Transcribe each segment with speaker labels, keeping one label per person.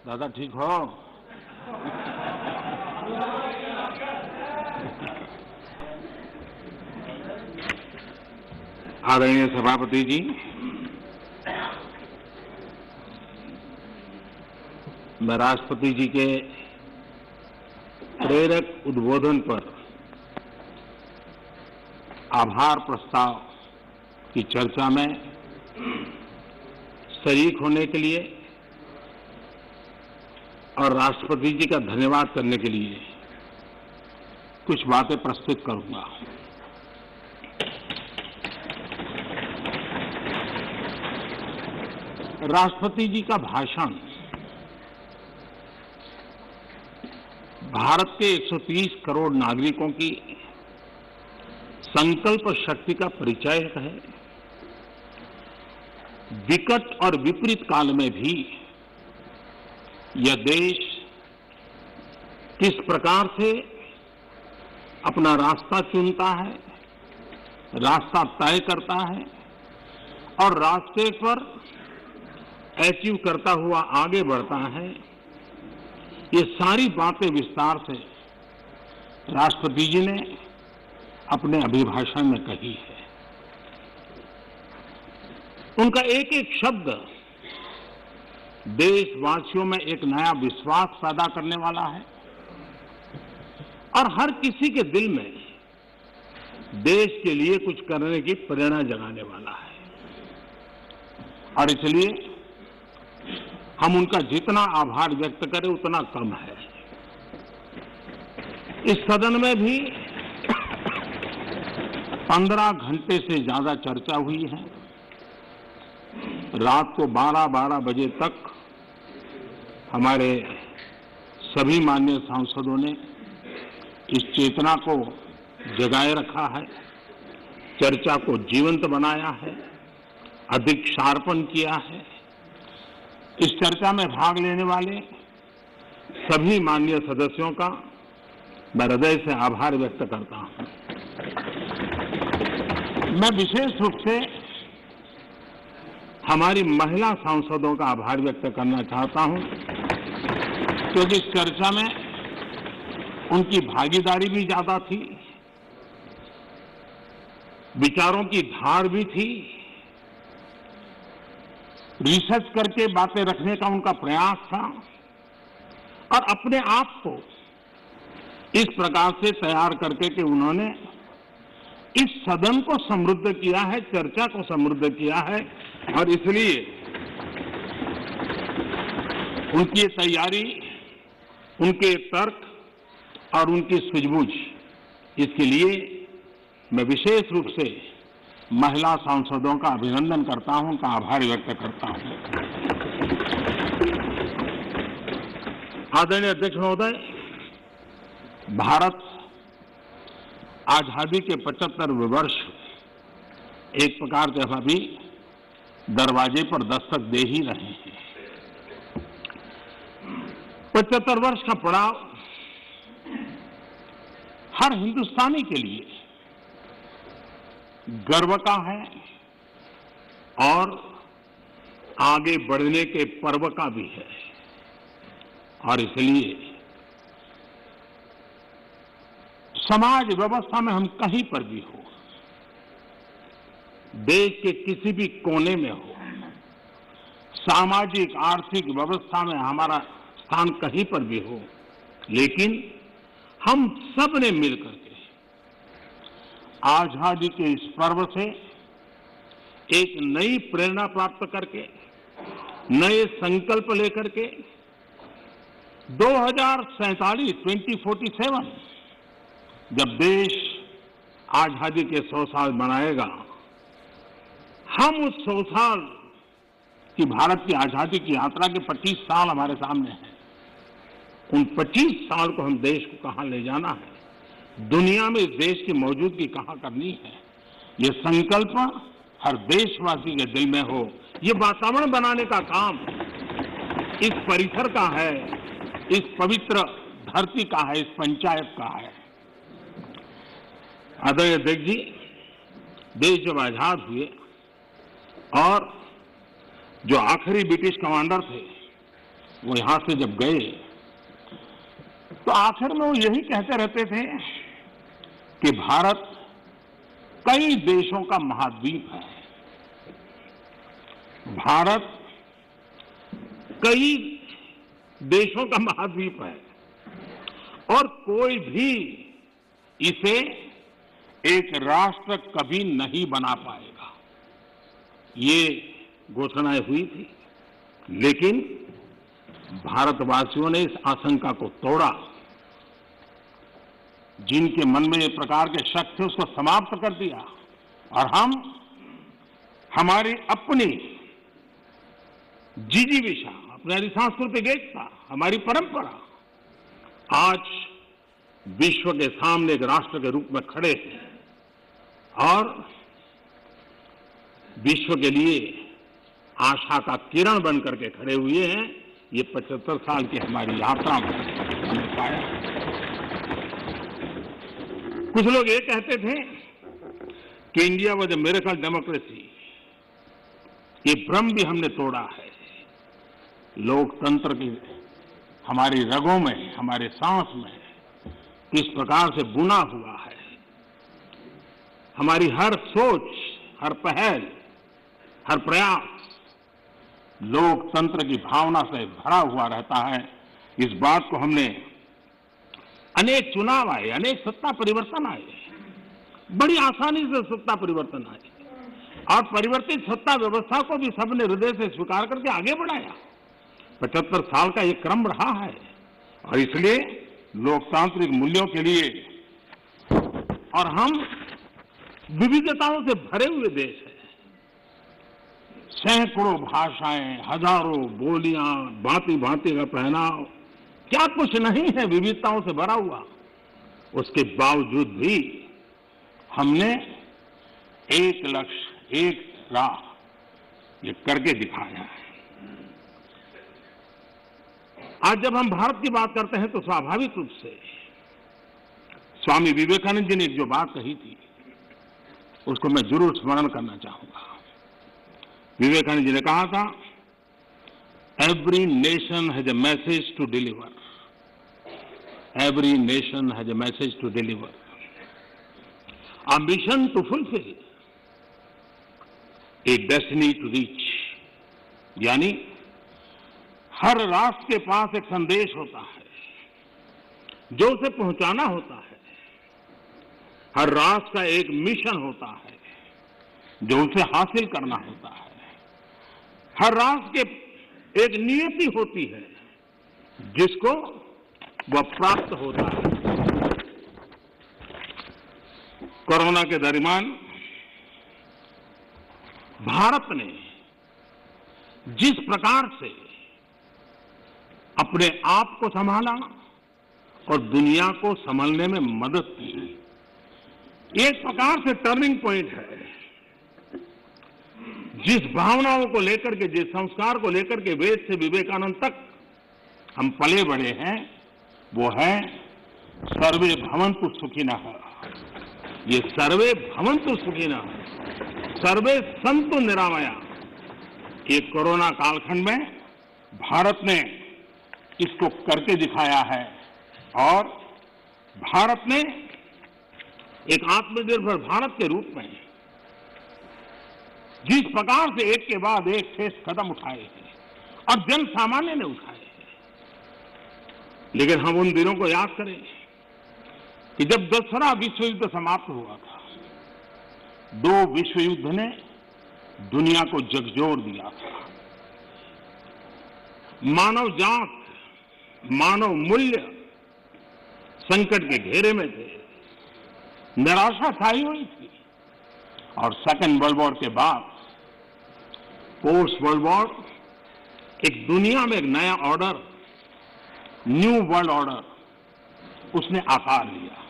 Speaker 1: दादा ठीक हो? आदरणीय सभापति जी, मैं राष्ट्रपति जी के प्रेरक उद्बोधन पर आभार प्रस्ताव की चर्चा में शरीक होने के लिए और राष्ट्रपति जी का धन्यवाद करने के लिए कुछ बातें प्रस्तुत करूंगा। राष्ट्रपति जी का भाषण भारत के 130 करोड़ नागरिकों की संकल्प शक्ति का परिचय है। विकट और विपरीत काल में भी यह देश किस प्रकार से अपना रास्ता चुनता है, रास्ता तय करता है और रास्ते पर अचीव करता हुआ आगे बढ़ता है, ये सारी बातें विस्तार से राष्ट्रपति जी ने अपने अभिभाषण में कही है। उनका एक एक शब्द देशवासियों में एक नया विश्वास पैदा करने वाला है और हर किसी के दिल में देश के लिए कुछ करने की प्रेरणा जगाने वाला है। और इसलिए हम उनका जितना आभार व्यक्त करें उतना कम है। इस सदन में भी 15 घंटे से ज्यादा चर्चा हुई है। रात को 12-12 बजे तक हमारे सभी माननीय सांसदों ने इस चेतना को जगाए रखा है, चर्चा को जीवंत बनाया है, अधिक शार्पन किया है। इस चर्चा में भाग लेने वाले सभी माननीय सदस्यों का मैं हृदय से आभार व्यक्त करता हूं। मैं विशेष रूप से हमारी महिला सांसदों का आभार व्यक्त करना चाहता हूं, क्योंकि इस चर्चा में उनकी भागीदारी भी ज्यादा थी, विचारों की धार भी थी, रिसर्च करके बातें रखने का उनका प्रयास था और अपने आप को इस प्रकार से तैयार करके कि उन्होंने इस सदन को समृद्ध किया है, चर्चा को समृद्ध किया है। और इसलिए उनकी तैयारी, उनके तर्क और उनकी सूझबूझ, इसके लिए मैं विशेष रूप से महिला सांसदों का अभिनंदन करता हूं, उनका आभार व्यक्त करता हूं। आदरणीय अध्यक्ष महोदय, भारत आजादी के 75वें वर्ष एक प्रकार से हम अभी दरवाजे पर दस्तक दे ही रहे हैं। 75 वर्ष का पड़ाव हर हिंदुस्तानी के लिए गर्व का है और आगे बढ़ने के पर्व का भी है। और इसलिए समाज व्यवस्था में हम कहीं पर भी हो, देश के किसी भी कोने में हो, सामाजिक आर्थिक व्यवस्था में हमारा स्थान कहीं पर भी हो, लेकिन हम सब ने मिलकर के आजादी के इस पर्व से एक नई प्रेरणा प्राप्त करके, नए संकल्प लेकर के 2047 जब देश आजादी के 100 साल मनाएगा, हम उस 100 साल की भारत की आजादी की यात्रा के 25 साल हमारे सामने हैं। उन 25 साल को हम देश को कहां ले जाना है, दुनिया में इस देश की मौजूदगी कहां करनी है, ये संकल्प हर देशवासी के दिल में हो। ये वातावरण बनाने का काम इस परिसर का है, इस पवित्र धरती का है, इस पंचायत का है। आदरणीय अध्यक्ष जी, देश जब आजाद हुए और जो आखिरी ब्रिटिश कमांडर थे वो यहां से जब गए तो आखिर में वो यही कहते रहते थे कि भारत कई देशों का महाद्वीप है, भारत कई देशों का महाद्वीप है और कोई भी इसे एक राष्ट्र कभी नहीं बना पाएगा। ये घोषणाएं हुई थी, लेकिन भारतवासियों ने इस आशंका को तोड़ा। जिनके मन में ये प्रकार के शक थे उसको समाप्त कर दिया और हम हमारी अपनी जिजीविषा, अपनी सांस्कृतिक एकता, हमारी परंपरा आज विश्व के सामने एक राष्ट्र के रूप में खड़े हैं और विश्व के लिए आशा का किरण बनकर के खड़े हुए हैं। ये 75 साल की हमारी यात्रा में हमने पाया। कुछ लोग ये कहते थे कि India was a miracle democracy. ये भ्रम भी हमने तोड़ा है। लोकतंत्र की हमारी रगों में, हमारे सांस में किस प्रकार से बुना हुआ है। हमारी हर सोच, हर पहल, हर प्रयास लोकतंत्र की भावना से भरा हुआ रहता है। इस बात को हमने अनेक चुनाव आए, अनेक सत्ता परिवर्तन आए, बड़ी आसानी से सत्ता परिवर्तन आए और परिवर्तित सत्ता व्यवस्था को भी सबने हृदय से स्वीकार करके आगे बढ़ाया। 75 साल का ये क्रम रहा है और इसलिए लोकतांत्रिक मूल्यों के लिए, और हम विविधताओं से भरे हुए देश हैं। सैकड़ों भाषाएं, हजारों बोलियां, भांति भांति का पहनाव, क्या कुछ नहीं है विविधताओं से भरा हुआ। उसके बावजूद भी हमने एक लक्ष्य, एक राह ये करके दिखाया है। आज जब हम भारत की बात करते हैं तो स्वाभाविक रूप से स्वामी विवेकानंद जी ने जो बात कही थी उसको मैं जरूर स्मरण करना चाहूंगा। विवेकानंद जी ने कहा था, every nation has a message to deliver, every nation has a message to deliver, a mission to fulfil, a destiny to reach. यानी हर राष्ट्र के पास एक संदेश होता है जो उसे पहुंचाना होता है। हर राष्ट्र का एक मिशन होता है जो उसे हासिल करना होता है। हर राष्ट्र के एक नियति होती है जिसको वह प्राप्त होता है। कोरोना के दरमियान भारत ने जिस प्रकार से अपने आप को संभाला और दुनिया को संभालने में मदद की, एक प्रकार से टर्निंग पॉइंट है। जिस भावनाओं को लेकर के, जिस संस्कार को लेकर के वेद से विवेकानंद तक हम पले बढ़े हैं, वो है सर्वे भवन्तु सुखिनः। ये सर्वे भवन्तु सुखिनः, सर्वे सन्तु निरामया, ये कोरोना कालखंड में भारत ने इसको करके दिखाया है और भारत ने एक आत्मनिर्भर भारत के रूप में जिस प्रकार से एक के बाद एक ठोस कदम उठाए हैं और जन सामान्य ने उठाए हैं। लेकिन हम उन दिनों को याद करें कि जब दूसरा विश्व युद्ध समाप्त हुआ था, दो विश्व युद्ध ने दुनिया को झकझोर दिया था। मानव जात, मानव मूल्य संकट के घेरे में थे, निराशा छाई हुई थी और सेकेंड वर्ल्ड वॉर के बाद पोस्ट वर्ल्ड वॉर एक दुनिया में एक नया ऑर्डर, न्यू वर्ल्ड ऑर्डर, उसने आकार लिया।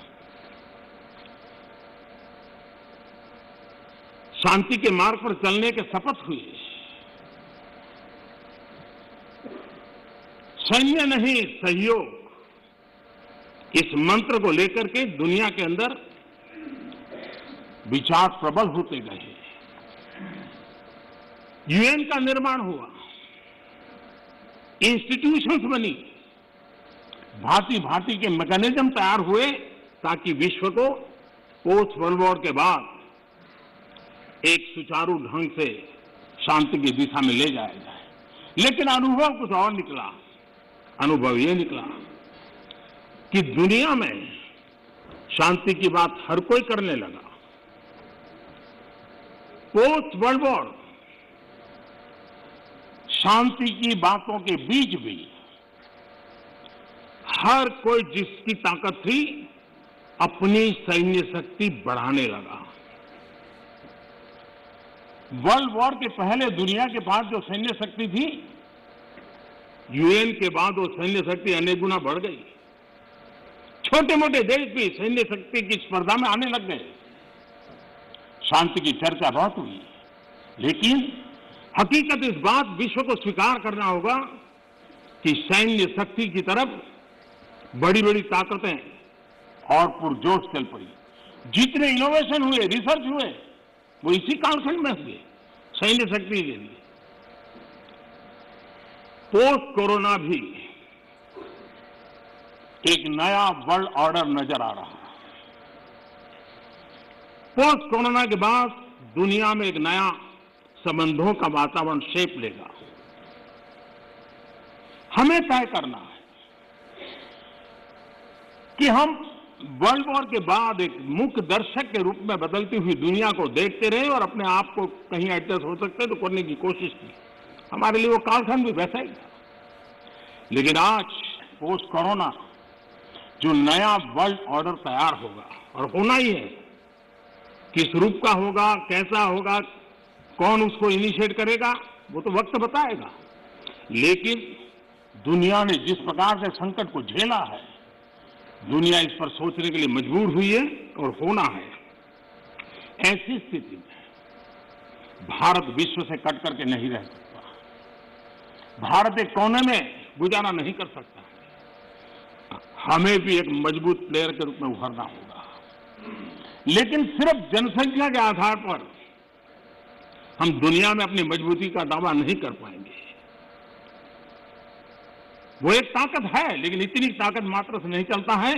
Speaker 1: शांति के मार्ग पर चलने के शपथ हुए। सैन्य नहीं, सहयोग, इस मंत्र को लेकर के दुनिया के अंदर विचार प्रबल होते गए। यूएन का निर्माण हुआ, इंस्टीट्यूशंस बनी, भांति भांति के मैकेनिज्म तैयार हुए ताकि विश्व को पोस्ट वर्ल्ड वॉर के बाद एक सुचारू ढंग से शांति की दिशा में ले जाया जाए। लेकिन अनुभव कुछ और निकला। अनुभव ये निकला कि दुनिया में शांति की बात हर कोई करने लगा। पोस्ट वर्ल्ड वॉर शांति की बातों के बीच भी हर कोई जिसकी ताकत थी अपनी सैन्य शक्ति बढ़ाने लगा। वर्ल्ड वॉर के पहले दुनिया के पास जो सैन्य शक्ति थी, यूएन के बाद वो सैन्य शक्ति अनेक गुना बढ़ गई। छोटे मोटे देश भी सैन्य शक्ति की स्पर्धा में आने लग गए। शांति की चर्चा बहुत हुई, लेकिन हकीकत इस बात विश्व को स्वीकार करना होगा कि सैन्य शक्ति की तरफ बड़ी बड़ी ताकतें और पुरजोश चल पड़ी। जितने इनोवेशन हुए, रिसर्च हुए, वो इसी कालखंड में हुए सैन्य शक्ति के लिए। पोस्ट कोरोना भी एक नया वर्ल्ड ऑर्डर नजर आ रहा है। पोस्ट कोरोना के बाद दुनिया में एक नया संबंधों का वातावरण शेप लेगा। हमें तय करना है कि हम वर्ल्ड वॉर के बाद एक मुख्य दर्शक के रूप में बदलती हुई दुनिया को देखते रहे और अपने आप को कहीं एडजस्ट हो सकते तो करने की कोशिश की। हमारे लिए वो कालखंड भी वैसा ही था। लेकिन आज पोस्ट कोरोना जो नया वर्ल्ड ऑर्डर तैयार होगा, और होना ही है, किस रूप का होगा, कैसा होगा, कौन उसको इनिशिएट करेगा, वो तो वक्त बताएगा। लेकिन दुनिया ने जिस प्रकार से संकट को झेला है, दुनिया इस पर सोचने के लिए मजबूर हुई है और होना है। ऐसी स्थिति में भारत विश्व से कट करके नहीं रह सकता। भारत एक कोने में गुजारा नहीं कर सकता। हमें भी एक मजबूत प्लेयर के रूप में उभरना होगा। लेकिन सिर्फ जनसंख्या के आधार पर हम दुनिया में अपनी मजबूती का दावा नहीं कर पाएंगे। वो एक ताकत है, लेकिन इतनी ताकत मात्र से नहीं चलता है।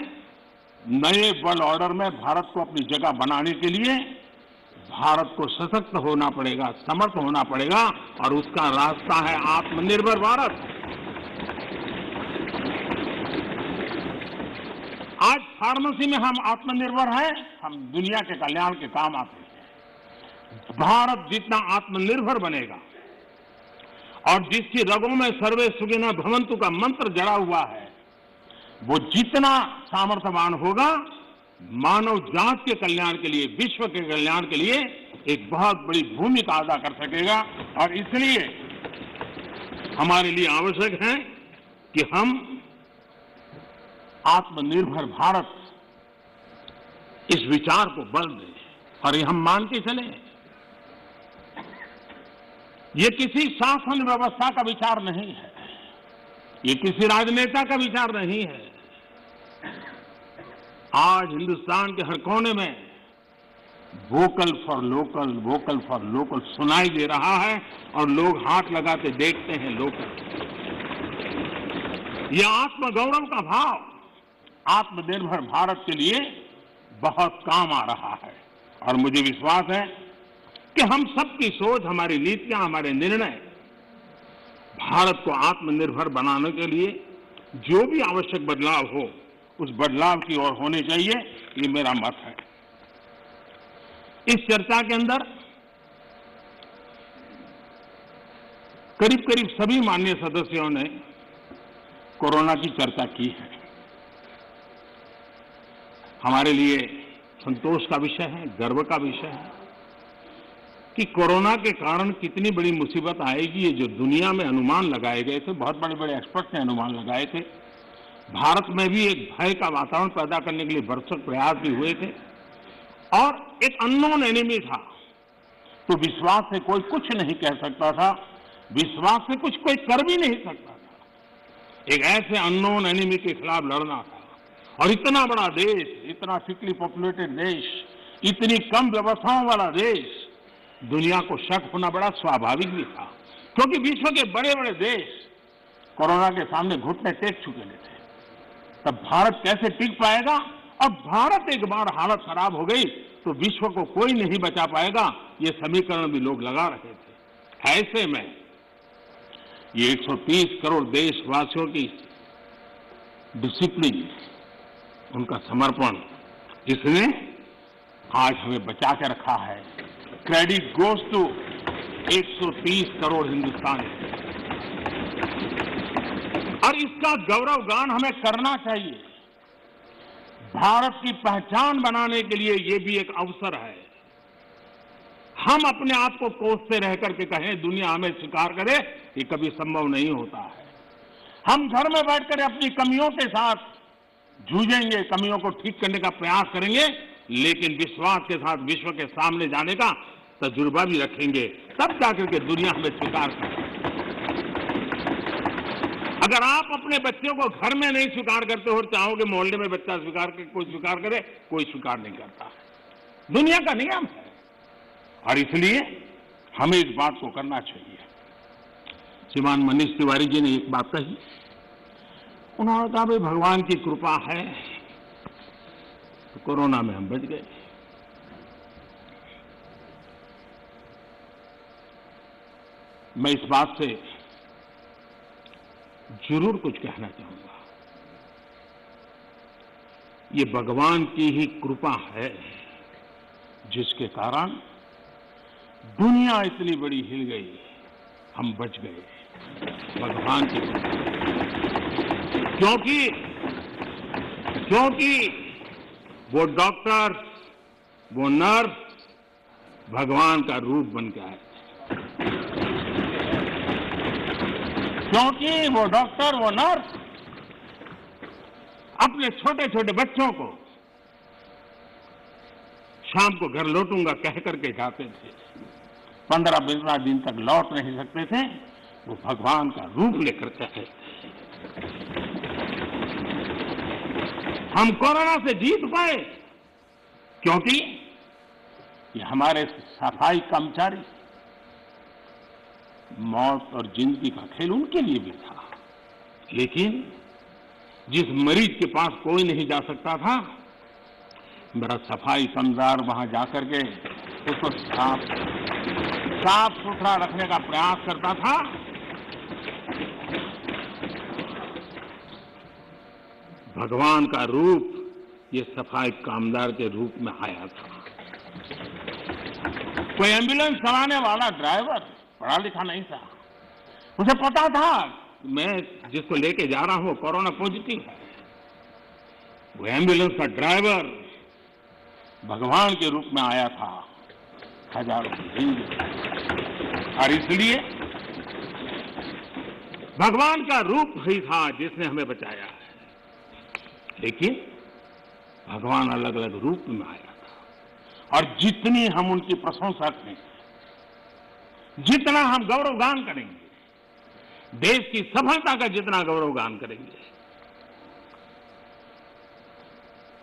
Speaker 1: नए वर्ल्ड ऑर्डर में भारत को अपनी जगह बनाने के लिए भारत को सशक्त होना पड़ेगा, समर्थ होना पड़ेगा, और उसका रास्ता है आत्मनिर्भर भारत। आज फार्मेसी में हम आत्मनिर्भर हैं, हम दुनिया के कल्याण के काम आते हैं। भारत जितना आत्मनिर्भर बनेगा और जिसकी रगों में सर्वे सुखिनः भवन्तु का मंत्र जड़ा हुआ है, वो जितना सामर्थ्यवान होगा, मानव जात के कल्याण के लिए, विश्व के कल्याण के लिए एक बहुत बड़ी भूमिका अदा कर सकेगा। और इसलिए हमारे लिए आवश्यक है कि हम आत्मनिर्भर भारत इस विचार को बल दें और ये हम मान के चलें। ये किसी शासन व्यवस्था का विचार नहीं है, ये किसी राजनेता का विचार नहीं है। आज हिंदुस्तान के हर कोने में vocal for local, vocal for local सुनाई दे रहा है और लोग हाथ लगाते देखते हैं। लोकल, यह आत्मगौरव का भाव आत्मनिर्भर भारत के लिए बहुत काम आ रहा है। और मुझे विश्वास है कि हम सबकी सोच, हमारी नीतियां, हमारे निर्णय भारत को आत्मनिर्भर बनाने के लिए जो भी आवश्यक बदलाव हो, उस बदलाव की ओर होने चाहिए। ये मेरा मत है। इस चर्चा के अंदर करीब करीब सभी माननीय सदस्यों ने कोरोना की चर्चा की है। हमारे लिए संतोष का विषय है, गर्व का विषय है कि कोरोना के कारण कितनी बड़ी मुसीबत आएगी। ये जो दुनिया में अनुमान लगाए गए थे, बहुत बड़े बड़े एक्सपर्ट ने अनुमान लगाए थे, भारत में भी एक भय का वातावरण पैदा करने के लिए भरसक प्रयास भी हुए थे। और एक अननोन एनिमी था, तो विश्वास से कोई कुछ नहीं कह सकता था, विश्वास से कुछ कोई कर भी नहीं सकता था। एक ऐसे अननोन एनिमी के खिलाफ लड़ना था, और इतना बड़ा देश, इतना थिकली पॉपुलेटेड देश, इतनी कम व्यवस्थाओं वाला देश, दुनिया को शक होना बड़ा स्वाभाविक भी था, क्योंकि विश्व के बड़े बड़े देश कोरोना के सामने घुटने टेक चुके थे। तब भारत कैसे टिक पाएगा? अब भारत एक बार हालत खराब हो गई तो विश्व को कोई नहीं बचा पाएगा, ये समीकरण भी लोग लगा रहे थे। ऐसे में ये 130 करोड़ देशवासियों की डिसिप्लिन, उनका समर्पण, इसने आज हमें बचा के रखा है। क्रेडिट गोज टू 130 करोड़ हिंदुस्तानी, और इसका गौरव गान हमें करना चाहिए। भारत की पहचान बनाने के लिए ये भी एक अवसर है। हम अपने आप को कोसते रह करके कहें दुनिया हमें स्वीकार करे, ये कभी संभव नहीं होता है। हम घर में बैठकर अपनी कमियों के साथ जूझेंगे, कमियों को ठीक करने का प्रयास करेंगे, लेकिन विश्वास के साथ विश्व के सामने जाने का तजुर्बा भी रखेंगे, तब जाकर के दुनिया हमें स्वीकार करे। अगर आप अपने बच्चों को घर में नहीं स्वीकार करते हो और चाहोगे मोहल्ले में बच्चा स्वीकार करे, कोई स्वीकार करे, कोई स्वीकार नहीं करता है। दुनिया का नियम है, और इसलिए हमें इस बात को करना चाहिए। श्रीमान मनीष तिवारी जी ने एक बात कही, उन्होंने कहा भाई भगवान की कृपा है तो कोरोना में हम बच गए। मैं इस बात से जरूर कुछ कहना चाहूंगा। ये भगवान की ही कृपा है जिसके कारण दुनिया इतनी बड़ी हिल गई, हम बच गए। भगवान की कृपा, क्योंकि वो डॉक्टर, वो नर्स भगवान का रूप बन के आए। क्योंकि वो डॉक्टर, वो नर्स अपने छोटे छोटे बच्चों को शाम को घर लौटूंगा कह करके जाते थे, 15-20 दिन तक लौट नहीं सकते थे, वो भगवान का रूप लेकर के आए। हम कोरोना से जीत पाए क्योंकि ये हमारे सफाई कर्मचारी, मौत और जिंदगी का खेल उनके लिए भी था, लेकिन जिस मरीज के पास कोई नहीं जा सकता था, मेरा सफाई कर्मचारी वहां जाकर के उसको साफ सुथरा रखने का प्रयास करता था। भगवान का रूप ये सफाई कामदार के रूप में आया था। कोई एम्बुलेंस चलाने वाला ड्राइवर पढ़ा लिखा नहीं था, उसे पता था मैं जिसको लेके जा रहा हूं कोरोना पॉजिटिव है। वो एम्बुलेंस का ड्राइवर भगवान के रूप में आया था हजारों हिंदू, और इसलिए भगवान का रूप ही था जिसने हमें बचाया है। लेकिन भगवान अलग अलग रूप में आया था, और जितनी हम उनकी प्रशंसा करेंगे, जितना हम गौरवगान करेंगे, देश की सफलता का जितना गौरवगान करेंगे,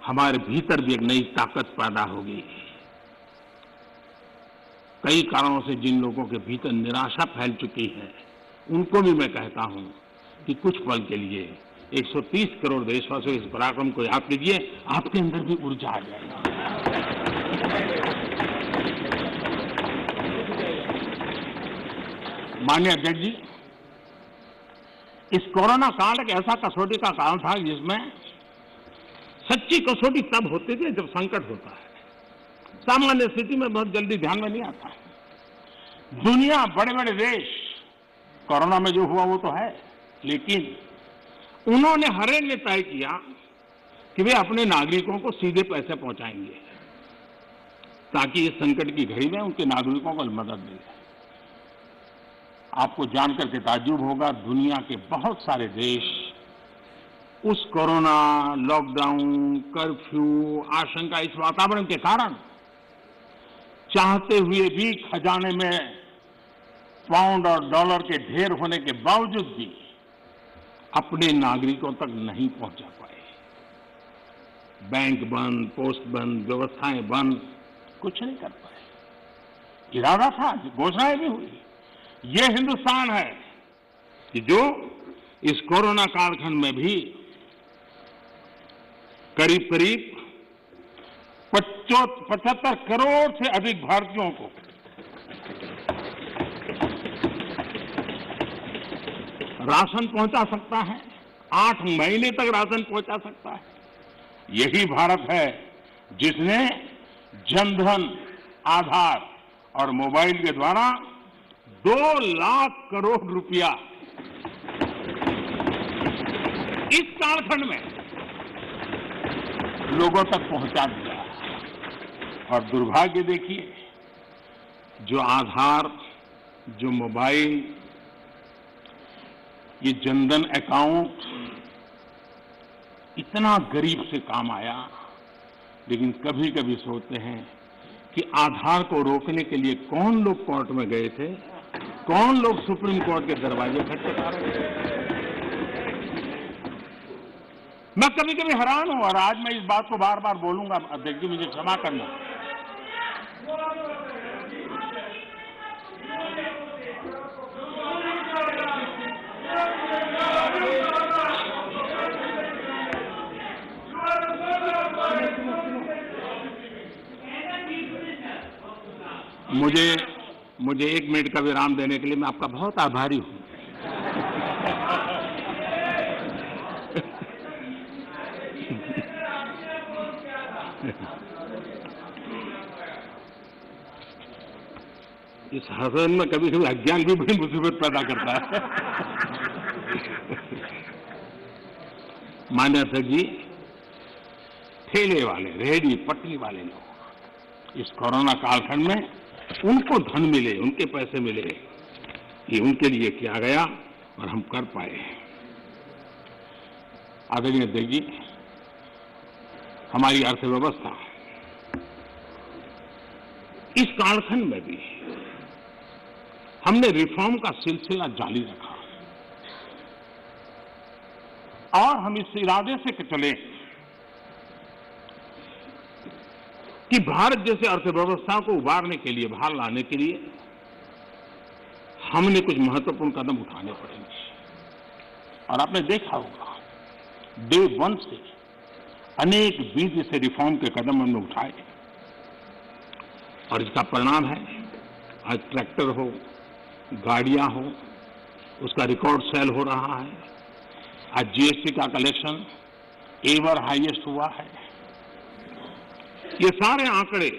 Speaker 1: हमारे भीतर भी एक नई ताकत पैदा होगी। कई कारणों से जिन लोगों के भीतर निराशा फैल चुकी है, उनको भी मैं कहता हूं कि कुछ पल के लिए 130 करोड़ देशवासियों इस पराक्रम को याद कीजिए, आपके अंदर भी ऊर्जा आ जाएगा। माननीय अध्यक्ष जी, इस कोरोना काल एक ऐसा कसौटी का काल था जिसमें सच्ची कसौटी तब होती थी जब संकट होता है। सामान्य स्थिति में बहुत जल्दी ध्यान में नहीं आता। दुनिया, बड़े बड़े देश, कोरोना में जो हुआ वो तो है, लेकिन उन्होंने हर एक ने तय किया कि वे अपने नागरिकों को सीधे पैसे पहुंचाएंगे ताकि इस संकट की घड़ी में उनके नागरिकों को मदद मिले। आपको जानकर के ताज्जुब होगा, दुनिया के बहुत सारे देश उस कोरोना, लॉकडाउन, कर्फ्यू, आशंका, इस वातावरण के कारण चाहते हुए भी खजाने में पाउंड और डॉलर के ढेर होने के बावजूद भी अपने नागरिकों तक नहीं पहुंचा पाए। बैंक बंद, पोस्ट बंद, व्यवस्थाएं बंद, कुछ नहीं कर पाए। इरादा था, घोषणाएं भी हुई। ये हिंदुस्तान है कि जो इस कोरोना कालखंड में भी करीब करीब 75 करोड़ से अधिक भारतीयों को राशन पहुंचा सकता है, 8 महीने तक राशन पहुंचा सकता है। यही भारत है जिसने जनधन, आधार और मोबाइल के द्वारा 2 लाख करोड़ रुपया इस कालखंड में लोगों तक पहुंचा दिया। और दुर्भाग्य देखिए, जो आधार, जो मोबाइल, ये जनधन अकाउंट इतना गरीब से काम आया, लेकिन कभी कभी सोचते हैं कि आधार को रोकने के लिए कौन लोग कोर्ट में गए थे, कौन लोग सुप्रीम कोर्ट के दरवाजे खटखटा रहे थे। मैं कभी कभी हैरान हूं और आज मैं इस बात को बार बार बोलूंगा, अध्यक्ष जी मुझे क्षमा करना। मुझे 1 मिनट का विराम देने के लिए मैं आपका बहुत आभारी हूं। इस हसन में कभी कभी अज्ञान भी बड़ी मुसीबत पैदा करता है। मान्य अध्यक्ष जी, ठेले वाले, रेहड़ी पटरी वाले लोग इस कोरोना कालखंड में उनको धन मिले, उनके पैसे मिले, ये उनके लिए किया गया और हम कर पाए। आदरणीय अध्यक्ष जी, हमारी अर्थव्यवस्था इस कालखंड में भी हमने रिफॉर्म का सिलसिला जारी रखा और हम इस इरादे से चले कि भारत जैसे अर्थव्यवस्था को उबारने के लिए, बाहर लाने के लिए हमने कुछ महत्वपूर्ण कदम उठाने पड़ेंगे। और आपने देखा होगा, डे 1 से अनेक बीच से रिफॉर्म के कदम हमने उठाए और इसका परिणाम है आज ट्रैक्टर हो, गाड़ियां हो, उसका रिकॉर्ड सेल हो रहा है। आज जीएसटी का कलेक्शन एवर हाईएस्ट हुआ है। ये सारे आंकड़े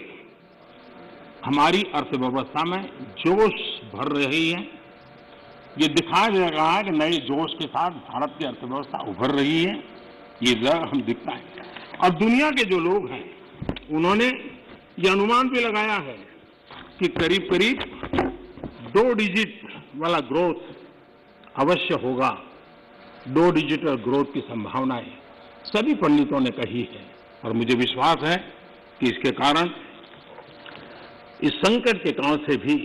Speaker 1: हमारी अर्थव्यवस्था में जोश भर रही है। ये दिखाया जा रहा है कि नए जोश के साथ भारत की अर्थव्यवस्था उभर रही है। ये जरा हम दिखता है और दुनिया के जो लोग हैं उन्होंने ये अनुमान भी लगाया है कि करीब करीब 2 डिजिट वाला ग्रोथ अवश्य होगा। 2 डिजिटल ग्रोथ की संभावनाएं सभी पंडितों ने कही है और मुझे विश्वास है कि इसके कारण इस संकट के काल से भी,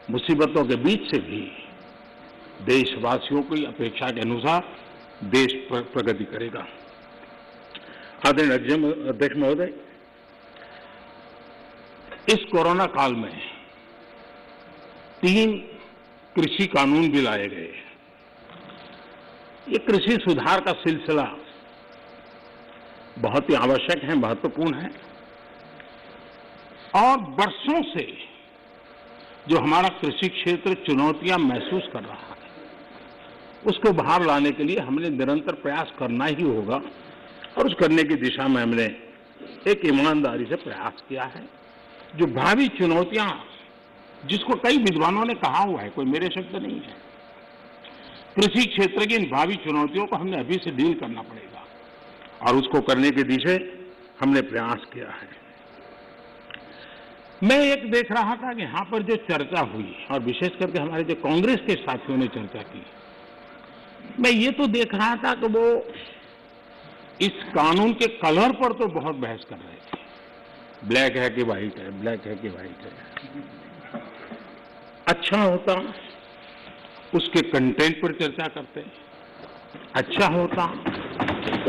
Speaker 1: मुसीबतों के बीच से भी देशवासियों की अपेक्षा के अनुसार देश प्रगति करेगा। आदरणीय अध्यक्ष महोदय, इस कोरोना काल में 3 कृषि कानून भी लाए गए। ये कृषि सुधार का सिलसिला बहुत ही आवश्यक है, महत्वपूर्ण है और वर्षों से जो हमारा कृषि क्षेत्र चुनौतियां महसूस कर रहा है, उसको बाहर लाने के लिए हमने निरंतर प्रयास करना ही होगा और उस करने की दिशा में हमने एक ईमानदारी से प्रयास किया है। जो भावी चुनौतियां, जिसको कई विद्वानों ने कहा हुआ है, कोई मेरे शब्द नहीं है, कृषि क्षेत्र की इन भावी चुनौतियों को हमने अभी से डील करना पड़ेगा और उसको करने के दिशे हमने प्रयास किया है। मैं एक देख रहा था कि यहां पर जो चर्चा हुई और विशेष करके हमारे जो कांग्रेस के साथियों ने चर्चा की, मैं ये तो देख रहा था कि वो इस कानून के कलर पर तो बहुत बहस कर रहे थे। ब्लैक है कि व्हाइट है, ब्लैक है कि व्हाइट है। अच्छा होता उसके कंटेंट पर चर्चा करते, अच्छा होता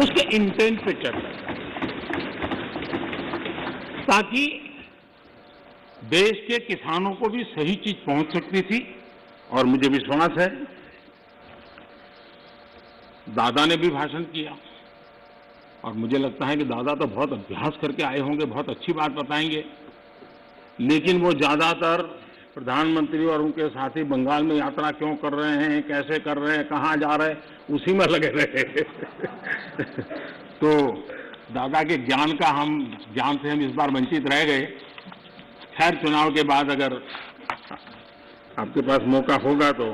Speaker 1: उसके इंटेंट पे चर्चा करते, ताकि देश के किसानों को भी सही चीज पहुंच सकती थी। और मुझे विश्वास है दादा ने भी भाषण किया और मुझे लगता है कि दादा तो बहुत अभ्यास करके आए होंगे, बहुत अच्छी बात बताएंगे, लेकिन वो ज्यादातर प्रधानमंत्री और उनके साथी बंगाल में यात्रा क्यों कर रहे हैं, कैसे कर रहे हैं, कहाँ जा रहे हैं, उसी में लगे रहे। तो दादा के ज्ञान से हम इस बार वंचित रह गए। खैर, चुनाव के बाद अगर आपके पास मौका होगा तो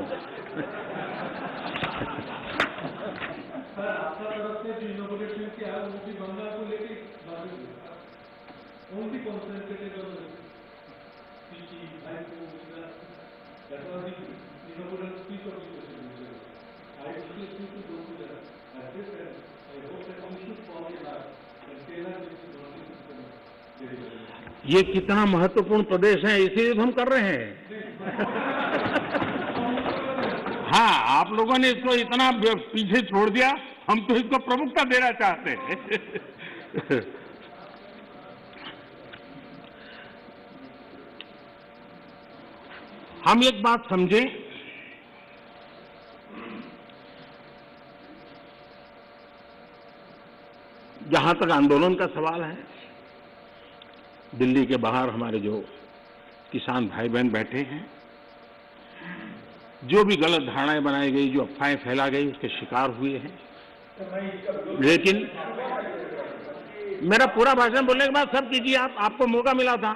Speaker 1: ये कितना महत्वपूर्ण प्रदेश है, इसीलिए हम कर रहे हैं। हाँ, आप लोगों ने इसको इतना पीछे छोड़ दिया, हम तो इसको प्रमुखता देना चाहते हैं। हम एक बात समझें, जहां तक आंदोलन का सवाल है, दिल्ली के बाहर हमारे जो किसान भाई बहन बैठे हैं, जो भी गलत धारणाएं बनाई गई, जो अफवाहें फैला गई, उसके शिकार हुए हैं। लेकिन मेरा पूरा भाषण बोलने के बाद सब कीजिए, आपको मौका मिला था।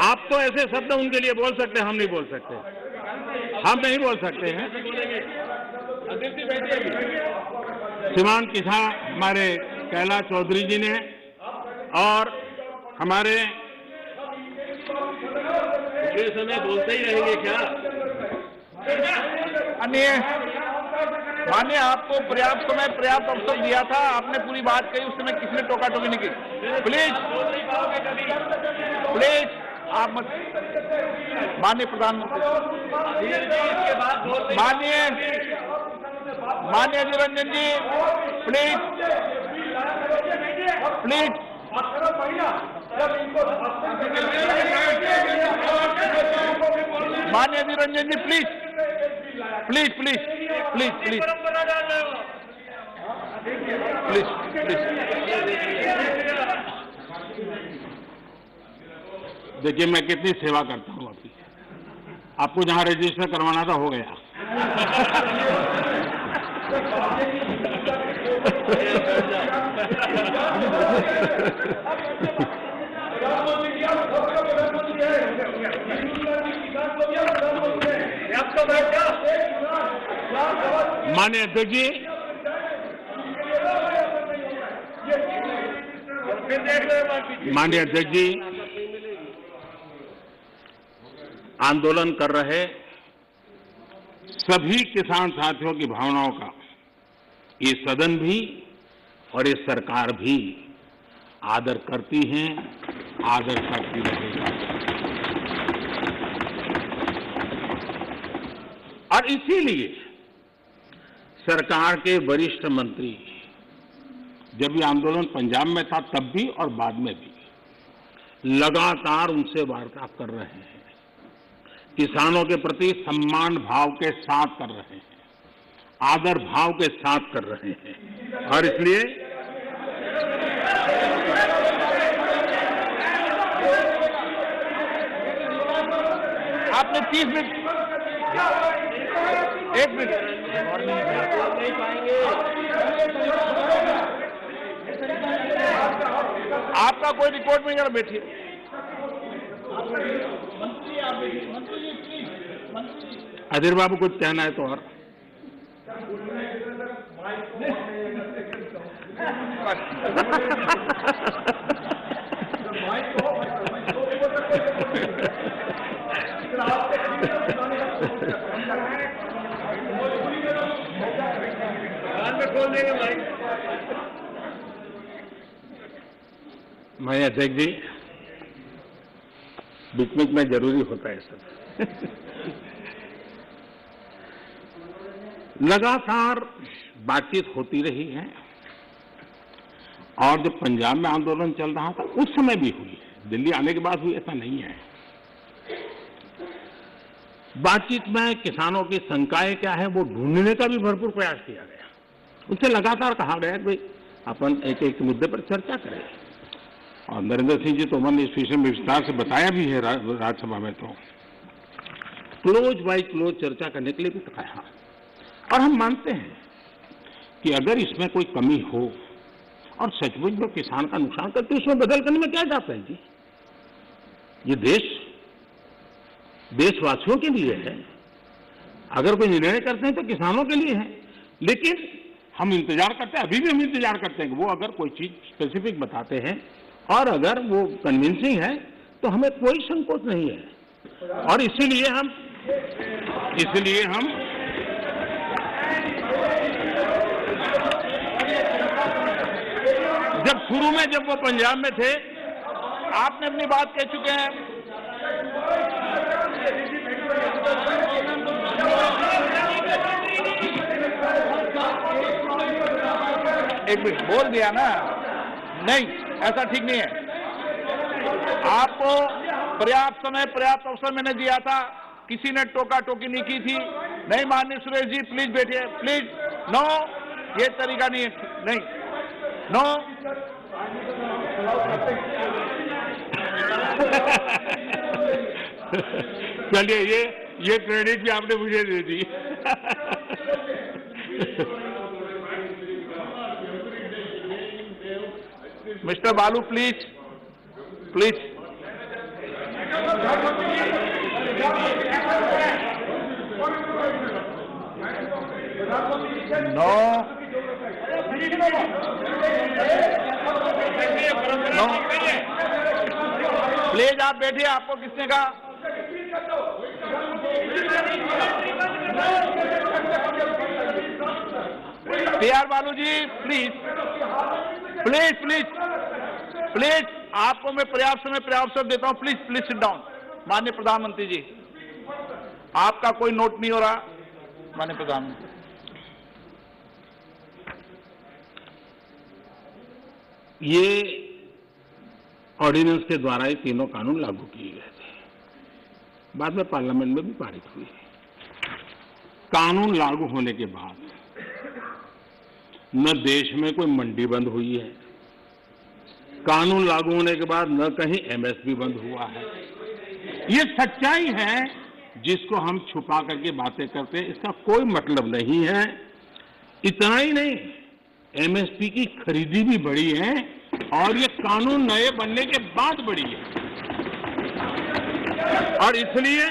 Speaker 1: आप तो ऐसे शब्द उनके लिए बोल सकते हैं, हम नहीं बोल सकते, हम नहीं बोल सकते हैं। श्रीमान किसान हमारे कैलाश चौधरी जी ने और हमारे समय बोलते ही रहेंगे क्या?
Speaker 2: माननीय, आपको पर्याप्त समय, पर्याप्त अवसर दिया था, आपने पूरी बात कही, उस समय किसने टोका टोकी नहीं की। प्लीज प्लीज आप मत। माननीय प्रधानमंत्री, माननीय अधीर रंजन जी, प्लीज प्लीज। माननीय Adhir Ranjan ji, please please please please please please please.
Speaker 1: देखिए, मैं कितनी सेवा करता हूँ आपकी। आपको जहां रजिस्टर करवाना था हो गया। माननीय अध्यक्ष जी, माननीय अध्यक्ष जी, आंदोलन कर रहे सभी किसान साथियों की भावनाओं का ये सदन भी और ये सरकार भी आदर करती हैं, आदर करती रहेगा। और इसीलिए सरकार के वरिष्ठ मंत्री, जब ये आंदोलन पंजाब में था तब भी और बाद में भी, लगातार उनसे वार्ता कर रहे हैं, किसानों के प्रति सम्मान भाव के साथ कर रहे हैं, आदर भाव के साथ कर रहे हैं। और इसलिए
Speaker 2: आपने 30 मिनट, 1 मिनट, आपका कोई रिकॉर्ड नहीं कर, बैठिए।
Speaker 1: अधीर बाबू कुछ कहना है तो और मैं अध्यक्ष जी, बीच बीच में जरूरी होता है सब। लगातार बातचीत होती रही है और जब पंजाब में आंदोलन चल रहा था उस समय भी हुई है, दिल्ली आने के बाद हुई ऐसा नहीं है। बातचीत में किसानों की शंकाएं क्या है वो ढूंढने का भी भरपूर प्रयास किया गया। उनसे लगातार कहा गया कि भाई अपन एक एक मुद्दे पर चर्चा करें, और नरेंद्र सिंह जी तोमर ने इस विषय में विस्तार से बताया भी है राज्यसभा में, तो क्लोज बाई क्लोज चर्चा करने के लिए भी कहा। और हम मानते हैं कि अगर इसमें कोई कमी हो और सचमुच में किसान का नुकसान करते, उसमें बदल करने में क्या जाता है जी। ये देश देशवासियों के लिए है, अगर कोई निर्णय करते हैं तो किसानों के लिए है। लेकिन हम इंतजार करते हैं, अभी भी हम इंतजार करते हैं कि वो अगर कोई चीज स्पेसिफिक बताते हैं और अगर वो कन्विंसिंग है तो हमें कोई संकोच नहीं है। और इसीलिए हम जब वो पंजाब में थे,
Speaker 2: आपने अपनी बात कह चुके हैं। एक मिनट बोल दिया ना, नहीं ऐसा ठीक नहीं है। आपको पर्याप्त समय पर्याप्त अवसर मैंने दिया था, किसी ने टोका टोकी नहीं की थी। नहीं माननीय सुरेश जी, प्लीज बैठिए, प्लीज। नो, ये तरीका नहीं है, नहीं, नो।
Speaker 1: चलिए, ये क्रेडिट भी आपने मुझे दे दी।
Speaker 2: Mister Balu, please please. No no, please आप बैठिए। आपको किसने कहा? T R. Balu ji, please please please please, आपको मैं पर्याप्त समय पर्याप्त अवसर देता हूं। Please please sit down. माननीय प्रधानमंत्री जी, आपका कोई नोट नहीं हो रहा। माननीय प्रधानमंत्री,
Speaker 1: ये ऑर्डिनेंस के द्वारा ये तीनों कानून लागू किए गए थे, बाद में पार्लियामेंट में भी पारित हुए। कानून लागू होने के बाद न देश में कोई मंडी बंद हुई है, कानून लागू होने के बाद न कहीं एमएसपी बंद हुआ है। ये सच्चाई है जिसको हम छुपा करके बातें करते हैं, इसका कोई मतलब नहीं है। इतना ही नहीं, एमएसपी की खरीदी भी बढ़ी है और ये कानून नए बनने के बाद बढ़ी है। और इसलिए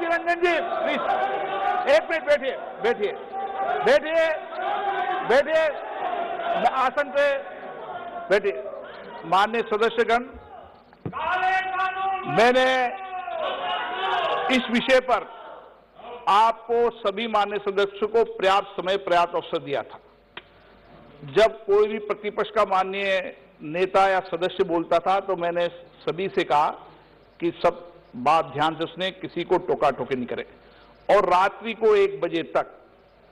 Speaker 2: रंजन जी, प्लीज एक मिनट बैठिए, बैठिए बैठिए बैठिए, आसन पे बैठिए। माननीय सदस्यगण, मैंने इस विषय पर आपको सभी माननीय सदस्यों को पर्याप्त समय पर्याप्त अवसर दिया था। जब कोई भी प्रतिपक्ष का माननीय नेता या सदस्य बोलता था तो मैंने सभी से कहा कि सब बात ध्यान से सुने, किसी को टोका टोकी नहीं करे। और रात्रि को 1 बजे तक,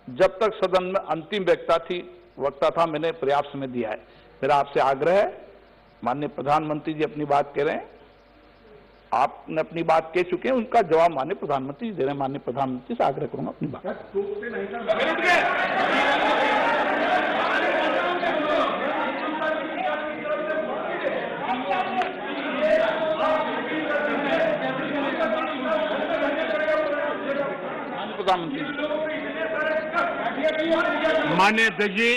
Speaker 2: जब तक सदन में अंतिम वक्ता था, मैंने पर्याप्त समय दिया है। मेरा आपसे आग्रह है, माननीय प्रधानमंत्री जी अपनी बात कह रहे हैं, आपने अपनी बात कह चुके हैं, उनका जवाब माननीय प्रधानमंत्री जी दे रहे हैं। माननीय प्रधानमंत्री से आग्रह करूंगा अपनी बात। प्रधानमंत्री
Speaker 1: माननीय अध्यक्ष जी,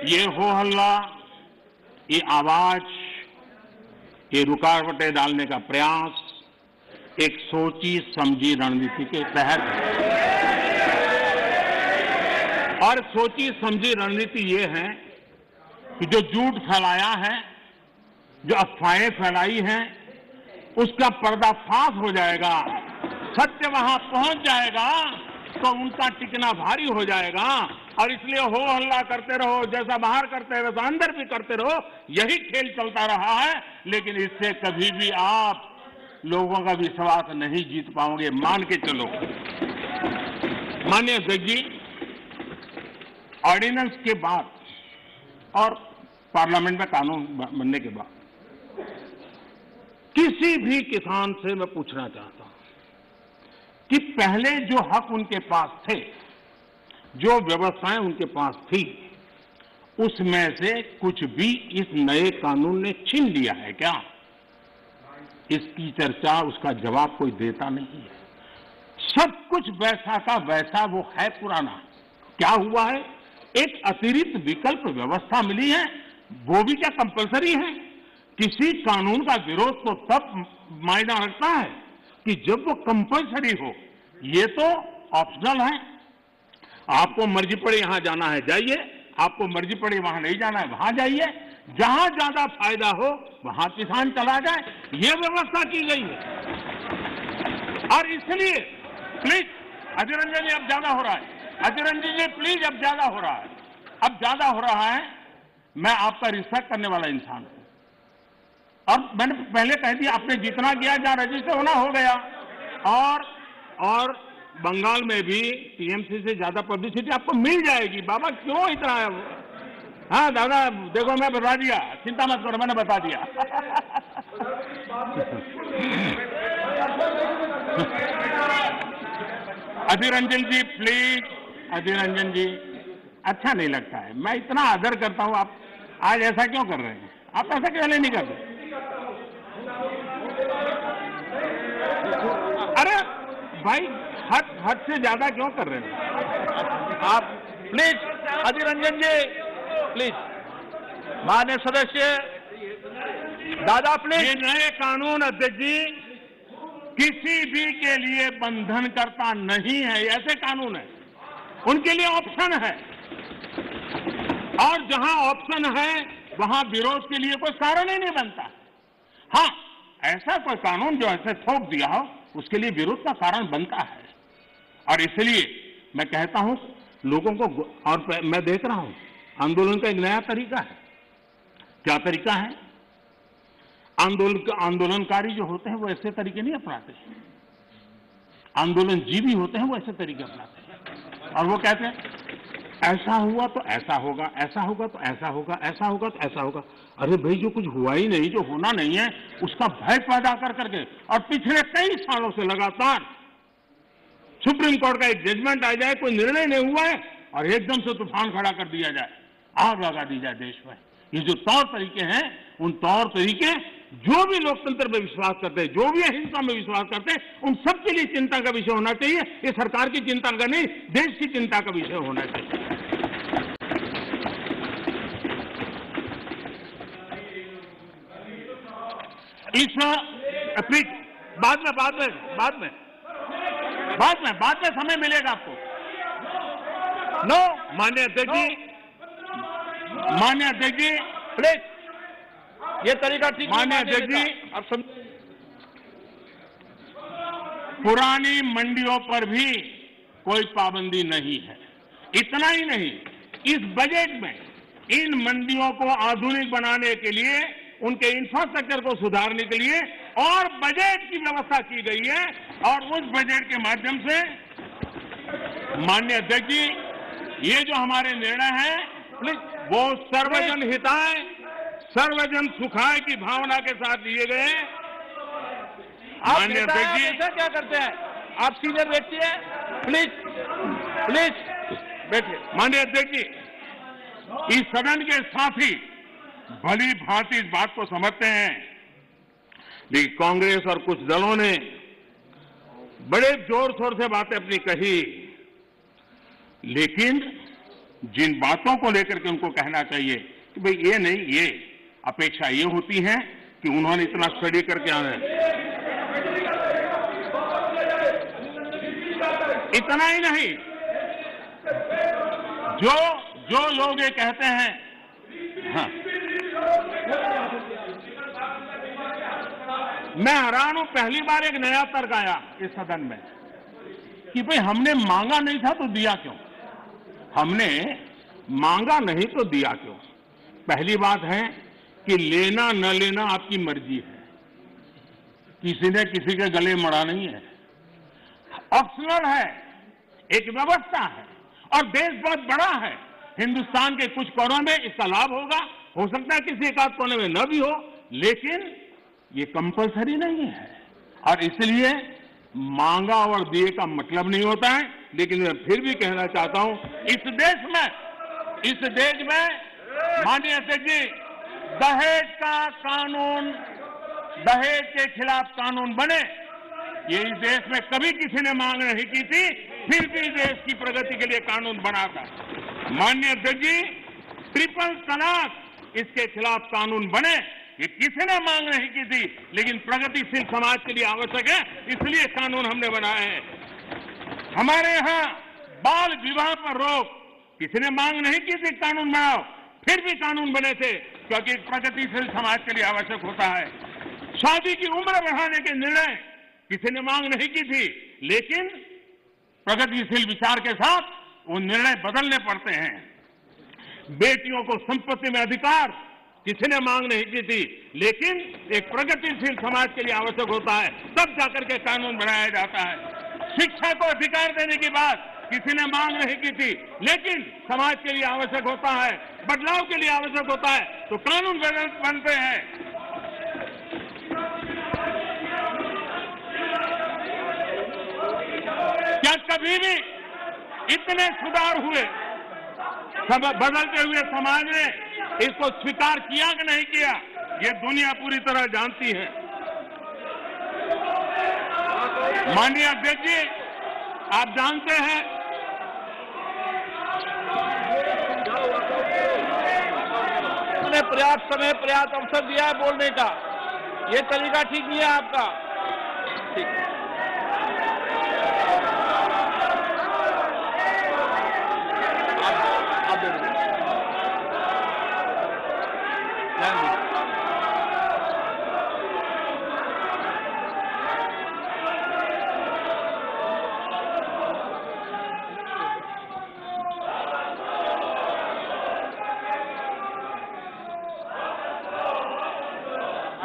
Speaker 1: ये हो हल्ला, ये आवाज, ये रुकावटें डालने का प्रयास एक सोची समझी रणनीति के तहत है। और सोची समझी रणनीति ये है कि जो झूठ फैलाया है जो अफवाहें फैलाई हैं उसका पर्दाफाश हो जाएगा, सत्य वहां पहुंच जाएगा तो उनका टिकना भारी हो जाएगा। और इसलिए हो हल्ला करते रहो, जैसा बाहर करते रहो वैसा अंदर भी करते रहो, यही खेल चलता रहा है। लेकिन इससे कभी भी आप लोगों का विश्वास नहीं जीत पाओगे, मान के चलो। माननीय अध्यक्ष जी, ऑर्डिनेंस के बाद और पार्लियामेंट में कानून बनने के बाद किसी भी किसान से मैं पूछना चाहता हूं कि पहले जो हक उनके पास थे, जो व्यवस्थाएं उनके पास थी, उसमें से कुछ भी इस नए कानून ने छीन लिया है क्या? इसकी चर्चा, उसका जवाब कोई देता नहीं है। सब कुछ वैसा का वैसा वो है पुराना। क्या हुआ है? एक अतिरिक्त विकल्प व्यवस्था मिली है, वो भी क्या कंपलसरी है? किसी कानून का विरोध तो तब मायना रखता है कि जब वो कंपलसरी हो। ये तो ऑप्शनल है। आपको मर्जी पड़े यहां जाना है जाइए, आपको मर्जी पड़े वहां नहीं जाना है वहां जाइए, जहां ज्यादा फायदा हो वहां किसान चला जाए, ये व्यवस्था की गई है। और इसलिए प्लीज अधीर रंजन जी, अब ज्यादा हो रहा है। अधीर रंजन जी प्लीज, अब ज्यादा हो रहा है, अब ज्यादा हो रहा है। मैं आपका रिस्पेक्ट करने वाला इंसान हूं और मैंने पहले कह दिया, आपने जितना किया जहां रजिस्टर होना हो गया। और बंगाल में भी टीएमसी से ज्यादा पब्लिसिटी आपको मिल जाएगी। बाबा क्यों इतना है? हाँ दादा देखो, मैं बता दिया, चिंता मत करो, मैंने बता दिया। अधीर रंजन जी प्लीज, अधीर रंजन जी, अच्छा नहीं लगता है। मैं इतना आदर करता हूं, आप आज ऐसा क्यों कर रहे हैं? आप ऐसा क्यों नहीं कर रहे? अरे भाई, हद से ज्यादा क्यों कर रहे हैं
Speaker 2: आप? Please Adhir Ranjan ji, please. माननीय सदस्य दादा प्लीज।
Speaker 1: ये नए कानून अध्यक्ष जी किसी भी के लिए बंधन करता नहीं है। ऐसे कानून है, उनके लिए ऑप्शन है, और जहां ऑप्शन है वहां विरोध के लिए कोई कारण ही नहीं बनता। हाँ, ऐसा कोई कानून जो ऐसे थोप दिया हो उसके लिए विरोध का कारण बनता है। और इसलिए मैं कहता हूं लोगों को, और मैं देख रहा हूं आंदोलन का एक नया तरीका है। क्या तरीका है? आंदोलनकारी जो होते हैं वो ऐसे तरीके नहीं अपनाते, आंदोलनजीवी होते हैं वो ऐसे तरीके अपनाते हैं। और वो कहते हैं ऐसा हुआ तो ऐसा होगा, ऐसा होगा तो ऐसा होगा, ऐसा होगा तो ऐसा होगा। अरे भाई, जो कुछ हुआ ही नहीं, जो होना नहीं है, उसका भय पैदा कर करके, और पिछले कई सालों से लगातार सुप्रीम कोर्ट का एक जजमेंट आ जाए, कोई निर्णय नहीं हुआ है और एकदम से तूफान खड़ा कर दिया जाए, आग लगा दी जाए देश में। ये जो तौर तरीके हैं, उन तौर तरीके जो भी लोकतंत्र में विश्वास करते हैं, जो भी अहिंसा में विश्वास करते हैं, उन सबके लिए चिंता का विषय होना चाहिए। ये सरकार की चिंता का नहीं, देश की चिंता का विषय होना चाहिए। इस प्लीज बाद में समय मिलेगा आपको।
Speaker 2: नो
Speaker 1: माननीय अध्यक्ष जी, माननीय अध्यक्ष जी
Speaker 2: प्लीज, ये तरीका ठीक नहीं।
Speaker 1: माननीय अध्यक्ष जी,
Speaker 2: अब समझ,
Speaker 1: पुरानी मंडियों पर भी कोई पाबंदी नहीं है। इतना ही नहीं, इस बजट में इन मंडियों को आधुनिक बनाने के लिए, उनके इंफ्रास्ट्रक्चर को सुधारने के लिए और बजट की व्यवस्था की गई है। और उस बजट के माध्यम से माननीय अध्यक्ष जी, ये जो हमारे निर्णय है वो सर्वजन हिताय, सर्वजन सुखाय की भावना के साथ लिए गए।
Speaker 2: माननीय अध्यक्ष जी, ऐसा क्या करते हैं आप? सीनियर व्यक्ति हैं, प्लीज प्लीज बैठिए।
Speaker 1: माननीय अध्यक्ष जी, इस सदन के साथी भली भांति इस बात को समझते हैं, लेकिन कांग्रेस और कुछ दलों ने बड़े जोर शोर से बातें अपनी कही, लेकिन जिन बातों को लेकर के उनको कहना चाहिए कि भाई ये नहीं, ये अपेक्षा ये होती है कि उन्होंने इतना स्टडी करके आना है। इतना ही नहीं, जो लोग ये कहते हैं, हाँ, मैं हैरान हूं, पहली बार एक नया तर्क आया इस सदन में कि भाई हमने मांगा नहीं था तो दिया क्यों? हमने मांगा नहीं तो दिया क्यों? पहली बात है कि लेना न लेना आपकी मर्जी है, किसी ने किसी के गले मड़ा नहीं है, ऑप्शनल है, एक व्यवस्था है और देश बहुत बड़ा है। हिंदुस्तान के कुछ कोनों में इसका लाभ होगा, हो सकता है किसी एक आध कोने में न भी हो, लेकिन ये कंपल्सरी नहीं है और इसलिए मांगा और दिए का मतलब नहीं होता है। लेकिन मैं फिर भी कहना चाहता हूं, इस देश में माननीय अध्यक्ष जी, दहेज का कानून, दहेज के खिलाफ कानून बने, ये इस देश में कभी किसी ने मांग नहीं की थी, फिर भी देश की प्रगति के लिए कानून बना था। माननीय अध्यक्ष जी, ट्रिपल तलाक, इसके खिलाफ कानून बने, ये किसी ने मांग नहीं की थी, लेकिन प्रगतिशील समाज के लिए आवश्यक है, इसलिए कानून हमने बनाए हैं। हमारे यहाँ बाल विवाह पर रोक, किसी ने मांग नहीं की थी कानून बनाओ, फिर भी कानून बने थे, क्योंकि प्रगतिशील समाज के लिए आवश्यक होता है। शादी की उम्र बढ़ाने के निर्णय किसी ने मांग नहीं की थी, लेकिन प्रगतिशील विचार के साथ वो निर्णय बदलने पड़ते हैं। बेटियों को संपत्ति में अधिकार किसी ने मांग नहीं की थी, लेकिन एक प्रगतिशील समाज के लिए आवश्यक होता है, तब जाकर के कानून बनाया जाता है। शिक्षा को अधिकार देने की बात किसी ने मांग नहीं की थी, लेकिन समाज के लिए आवश्यक होता है, बदलाव के लिए आवश्यक होता है, तो कानून बनते हैं। क्या कभी भी इतने सुधार हुए, बदलते हुए समाज ने इसको स्वीकार किया कि नहीं किया, ये दुनिया पूरी तरह जानती है। माननीय अध्यक्ष जी, आप जानते हैं उन्होंने पर्याप्त समय, पर्याप्त अवसर दिया है बोलने का, ये तरीका ठीक नहीं है आपका। ठीक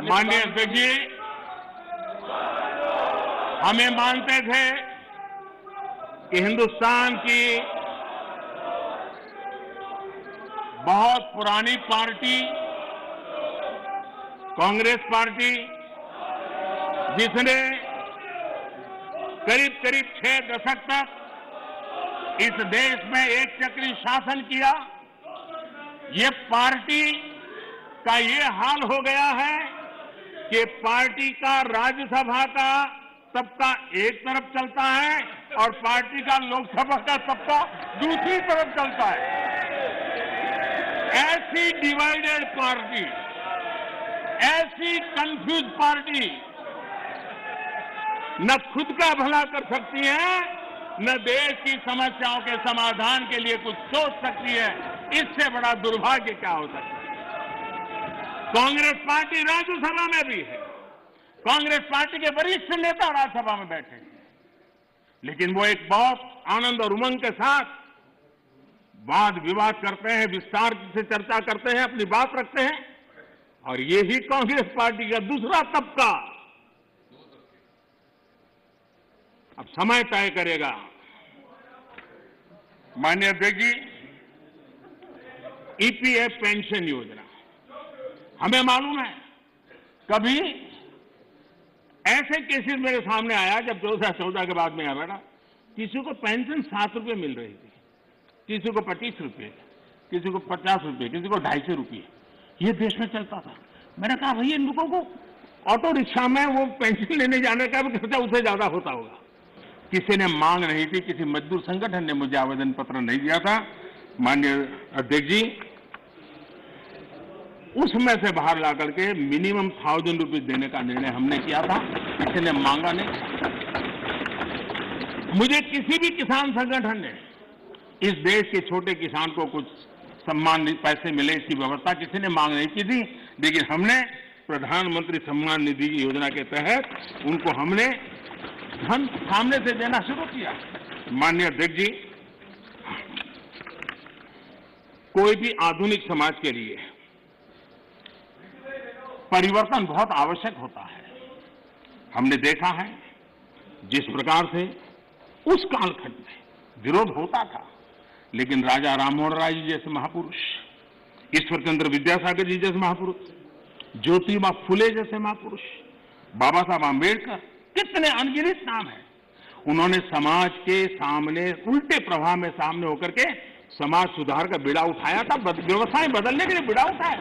Speaker 1: माननीय अध्यक्ष जी, हमें मानते थे कि हिंदुस्तान की बहुत पुरानी पार्टी कांग्रेस पार्टी, जिसने करीब करीब 6 दशक तक इस देश में एक चक्री शासन किया, ये पार्टी का ये हाल हो गया है कि पार्टी का राज्यसभा का तबका एक तरफ चलता है और पार्टी का लोकसभा का तबका दूसरी तरफ चलता है। ऐसी डिवाइडेड पार्टी, ऐसी कंफ्यूज पार्टी न खुद का भला कर सकती है, न देश की समस्याओं के समाधान के लिए कुछ सोच सकती है। इससे बड़ा दुर्भाग्य क्या हो सकता है? कांग्रेस पार्टी राज्यसभा में भी है, कांग्रेस पार्टी के वरिष्ठ नेता राज्यसभा में बैठे हैं, लेकिन वो एक बहुत आनंद और उमंग के साथ वाद विवाद करते हैं, विस्तार से चर्चा करते हैं, अपनी बात रखते हैं। और यही कांग्रेस पार्टी का दूसरा तबका अब समय तय करेगा। माननीय अध्यक्ष जी, ईपीएफ पेंशन योजना, हमें मालूम है कभी ऐसे केसेस मेरे सामने आया जब 2014 के बाद में आया बेटा, किसी को पेंशन 7 रुपये मिल रही थी, किसी को 25 रुपये, किसी को 50 रुपये, किसी को 250 रुपये, ये देश में चलता था। मैंने कहा भैया इन लोगों को ऑटो रिक्शा में वो पेंशन लेने जाने का भी खर्चा उससे ज्यादा होता होगा। किसी ने मांग नहीं थी, किसी मजदूर संगठन ने मुझे आवेदन पत्र नहीं दिया था। माननीय अध्यक्ष जी, उसमें से बाहर ला करके मिनिमम 1000 रुपये देने का निर्णय हमने किया था, किसी ने मांगा नहीं। मुझे किसी भी किसान संगठन ने इस देश के छोटे किसान को कुछ सम्मान पैसे मिले इसकी व्यवस्था किसी ने मांग नहीं की थी, लेकिन हमने प्रधानमंत्री सम्मान निधि योजना के तहत उनको हमने धन सामने से देना शुरू किया। माननीय अध्यक्ष जी, कोई भी आधुनिक समाज के लिए परिवर्तन बहुत आवश्यक होता है। हमने देखा है जिस प्रकार से उस कालखंड में विरोध होता था, लेकिन राजा राममोहन राय जी जैसे महापुरुष, ईश्वर चंद्र विद्यासागर जी जैसे महापुरुष, ज्योतिबा फुले जैसे महापुरुष, बाबा साहब आंबेडकर, कितने अनगिनत नाम हैं। उन्होंने समाज के सामने उल्टे प्रवाह में सामने होकर के समाज सुधार का बीड़ा उठाया था, व्यवस्थाएं बदलने के लिए बीड़ा उठाया।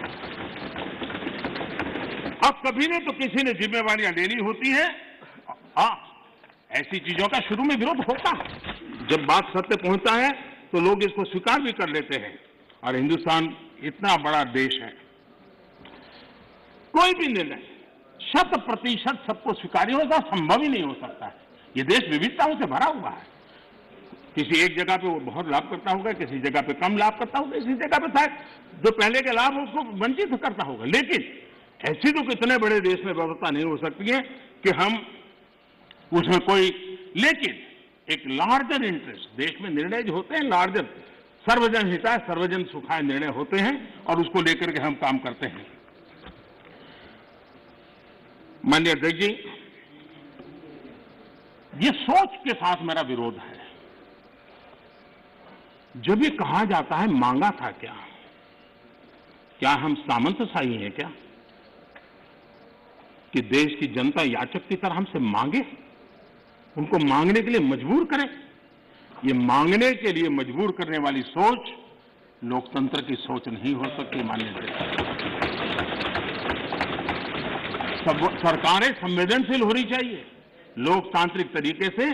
Speaker 1: अब कभी ने तो किसी ने जिम्मेवारियां लेनी होती है। हाँ, ऐसी चीजों का शुरू में विरोध होता है, जब बात सत्य पहुंचता है तो लोग इसको स्वीकार भी कर लेते हैं। और हिंदुस्तान इतना बड़ा देश है, कोई भी निर्णय 100% सबको स्वीकार्य होगा संभव ही नहीं हो सकता है। ये देश विविधताओं से भरा हुआ है। किसी एक जगह पे वो बहुत लाभ करता होगा, किसी जगह पे कम लाभ करता होगा, किसी जगह पे शायद जो पहले के लाभ उसको वंचित करता होगा। लेकिन ऐसी तो कितने बड़े देश में व्यवस्था नहीं हो सकती है कि हम उसमें कोई, लेकिन एक लार्जर इंटरेस्ट, देश में निर्णय जो होते हैं लार्जर, सर्वजन हिताय सर्वजन सुखाय निर्णय होते हैं और उसको लेकर के हम काम करते हैं। माननीय अध्यक्ष जी, ये सोच के साथ मेरा विरोध है। जब ये कहा जाता है मांगा था क्या हम सामंतशाही हैं क्या कि देश की जनता याचक की तरह हमसे मांगे, उनको मांगने के लिए मजबूर करें? ये मांगने के लिए मजबूर करने वाली सोच लोकतंत्र की सोच नहीं हो सकती। माननीय सरकारें संवेदनशील होनी चाहिए। लोकतांत्रिक तरीके से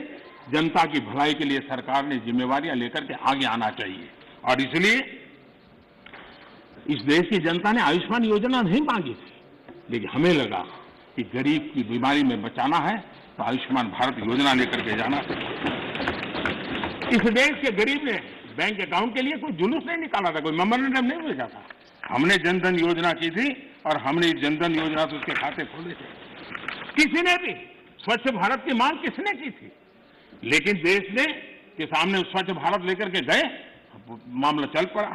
Speaker 1: जनता की भलाई के लिए सरकार ने जिम्मेवारियां लेकर के आगे आना चाहिए। और इसलिए इस देश की जनता ने आयुष्मान योजना नहीं मांगी थी, लेकिन हमें लगा कि गरीब की बीमारी में बचाना है तो आयुष्मान भारत योजना लेकर के जाना चाहिए। इस देश के गरीब ने बैंक अकाउंट के लिए कोई जुलूस नहीं निकाला था, कोई मेमोरेंडम नहीं भेजा था। हमने जनधन योजना की थी और हमने जनधन योजना से उसके खाते खोले थे। किसी ने भी स्वच्छ भारत की मांग किसने की थी? लेकिन देश ने के सामने स्वच्छ भारत लेकर के गए, मामला चल पड़ा।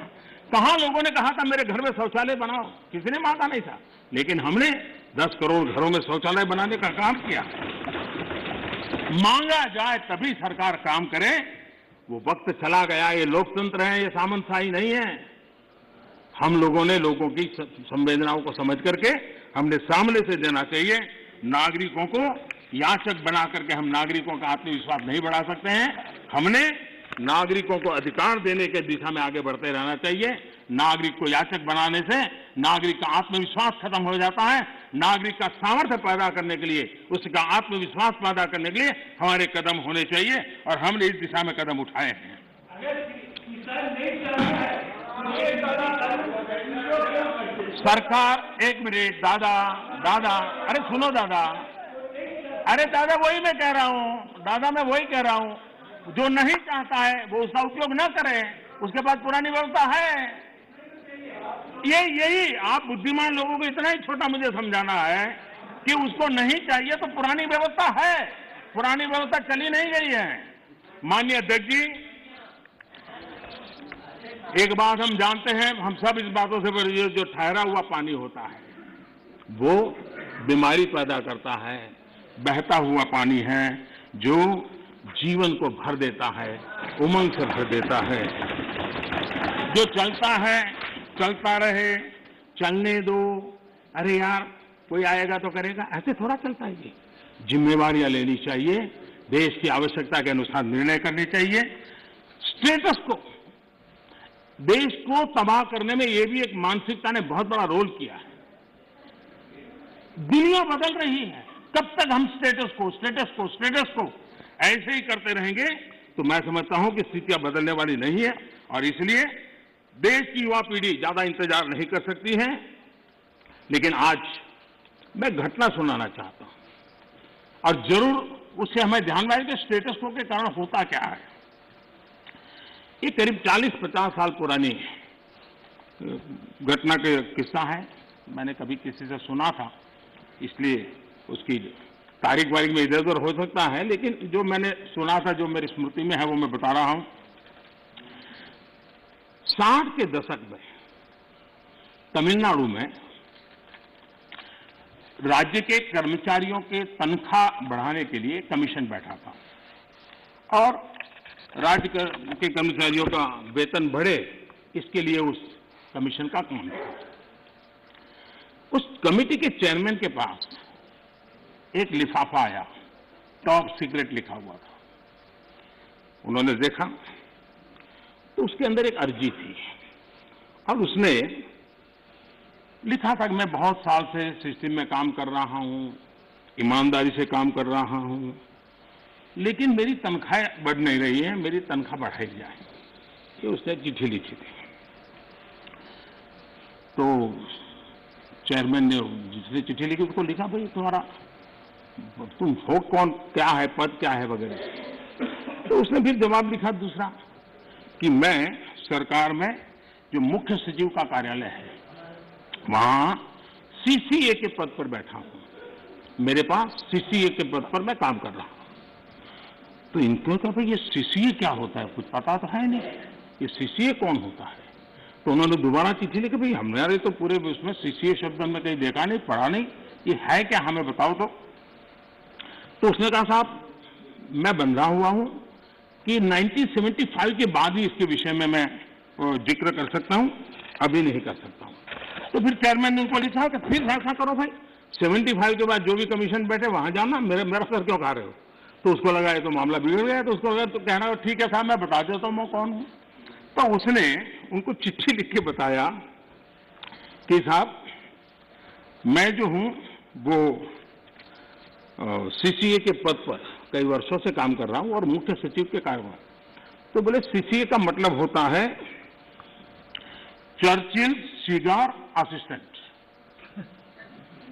Speaker 1: कहां लोगों ने कहा था मेरे घर में शौचालय बनाओ? किसी ने मांगा नहीं था, लेकिन हमने 10 करोड़ घरों में शौचालय बनाने का काम किया। मांगा जाए तभी सरकार काम करे, वो वक्त चला गया। ये लोकतंत्र है, ये सामंतशाही नहीं है। हम लोगों ने लोगों की संवेदनाओं को समझ करके हमने सामने से देना चाहिए। नागरिकों को याचक बना करके हम नागरिकों का आत्मविश्वास नहीं बढ़ा सकते हैं। हमने नागरिकों को अधिकार देने के दिशा में आगे बढ़ते रहना चाहिए। नागरिक को याचक बनाने से नागरिक का आत्मविश्वास खत्म हो जाता है। नागरिक का सामर्थ्य पैदा करने के लिए, उसका आत्मविश्वास पैदा करने के लिए हमारे कदम होने चाहिए और हमने इस दिशा में कदम उठाए हैं। सरकार, एक मिनट दादा, अरे सुनो दादा, अरे दादा वही मैं कह रहा हूं, दादा मैं वही कह रहा हूं, जो नहीं चाहता है वो उसका उपयोग न करे, उसके पास पुरानी व्यवस्था है। यही आप बुद्धिमान लोगों को इतना ही छोटा मुझे समझाना है कि उसको नहीं चाहिए तो पुरानी व्यवस्था है, पुरानी व्यवस्था चली नहीं गई है। माननीय अध्यक्ष जी, एक बात हम जानते हैं, हम सब इस बातों से, जो ठहरा हुआ पानी होता है वो बीमारी पैदा करता है। बहता हुआ पानी है जो जीवन को भर देता है, उमंग से भर देता है। जो चलता है चलता रहे, चलने दो, अरे यार कोई आएगा तो करेगा, ऐसे थोड़ा चलता है। ये जिम्मेवारियां लेनी चाहिए, देश की आवश्यकता के अनुसार निर्णय करने चाहिए। स्टेटस को, देश को तबाह करने में ये भी एक मानसिकता ने बहुत बड़ा रोल किया है। दुनिया बदल रही है, कब तक हम स्टेटस को ऐसे ही करते रहेंगे तो मैं समझता हूं कि स्थितियां बदलने वाली नहीं है। और इसलिए देश की युवा पीढ़ी ज्यादा इंतजार नहीं कर सकती है। लेकिन आज मैं घटना सुनाना चाहता हूं और जरूर उससे हमें ध्यान में आए कि स्टेटस को के कारण होता क्या है। ये करीब 40-50 साल पुरानी घटना का किस्सा है। मैंने कभी किसी से सुना था इसलिए उसकी तारीख वारीख में इधर उधर हो सकता है, लेकिन जो मैंने सुना था, जो मेरी स्मृति में है, वो मैं बता रहा हूं। 60 के दशक में तमिलनाडु में राज्य के कर्मचारियों के तनख्वाह बढ़ाने के लिए कमीशन बैठा था और राज्य के कर्मचारियों का वेतन बढ़े, इसके लिए उस कमीशन का काम था। उस कमेटी के चेयरमैन के पास एक लिफाफा आया, टॉप सीक्रेट लिखा हुआ था। उन्होंने देखा तो उसके अंदर एक अर्जी थी और उसने लिखा था कि मैं बहुत साल से सिस्टम में काम कर रहा हूं, ईमानदारी से काम कर रहा हूं, लेकिन मेरी तनख्वाह बढ़ नहीं रही है, मेरी तनख्वाह बढ़ाई जाए। ये उसने चिट्ठी लिखी थी। तो चेयरमैन ने जिसने चिट्ठी लिखी उसको लिखा, भाई तुम हो कौन, क्या है पद, क्या है वगैरह। तो उसने फिर जवाब लिखा दूसरा कि मैं सरकार में जो मुख्य सचिव का कार्यालय है वहां सीसीए के पद पर बैठा हूं, मेरे पास सीसीए के पद पर मैं काम कर रहा हूं। तो इनको कहा भाई ये सीसीए क्या होता है, कुछ पता तो है नहीं, ये सीसीए कौन होता है। तो उन्होंने दोबारा चिट्ठी लिखी, भाई हमारे तो पूरे उसमें सीसीए शब्द हमने कहीं देखा नहीं, पढ़ा नहीं, ये है क्या, हमें बताओ। तो उसने कहा साहब मैं बंधा हुआ हूं कि 1975 के बाद ही इसके विषय में मैं जिक्र कर सकता हूं, अभी नहीं कर सकता हूं। तो फिर चेयरमैन ने उनको लिखा कि फिर ऐसा करो भाई, 75 के बाद जो भी कमीशन बैठे वहां जाना, मेरा सर क्यों खा रहे हो। तो उसको लगा ये तो मामला बिगड़ गया, तो उसको लगा तो कहना ठीक है साहब मैं बता देता हूं मैं कौन हूं। तो उसने उनको चिट्ठी लिख के बताया कि साहब मैं जो हूं वो सीसीए के पद पर कई वर्षों से काम कर रहा हूं और मुख्य सचिव के कार्यभार। तो बोले सीसीए का मतलब होता है Churchill cigar assistant,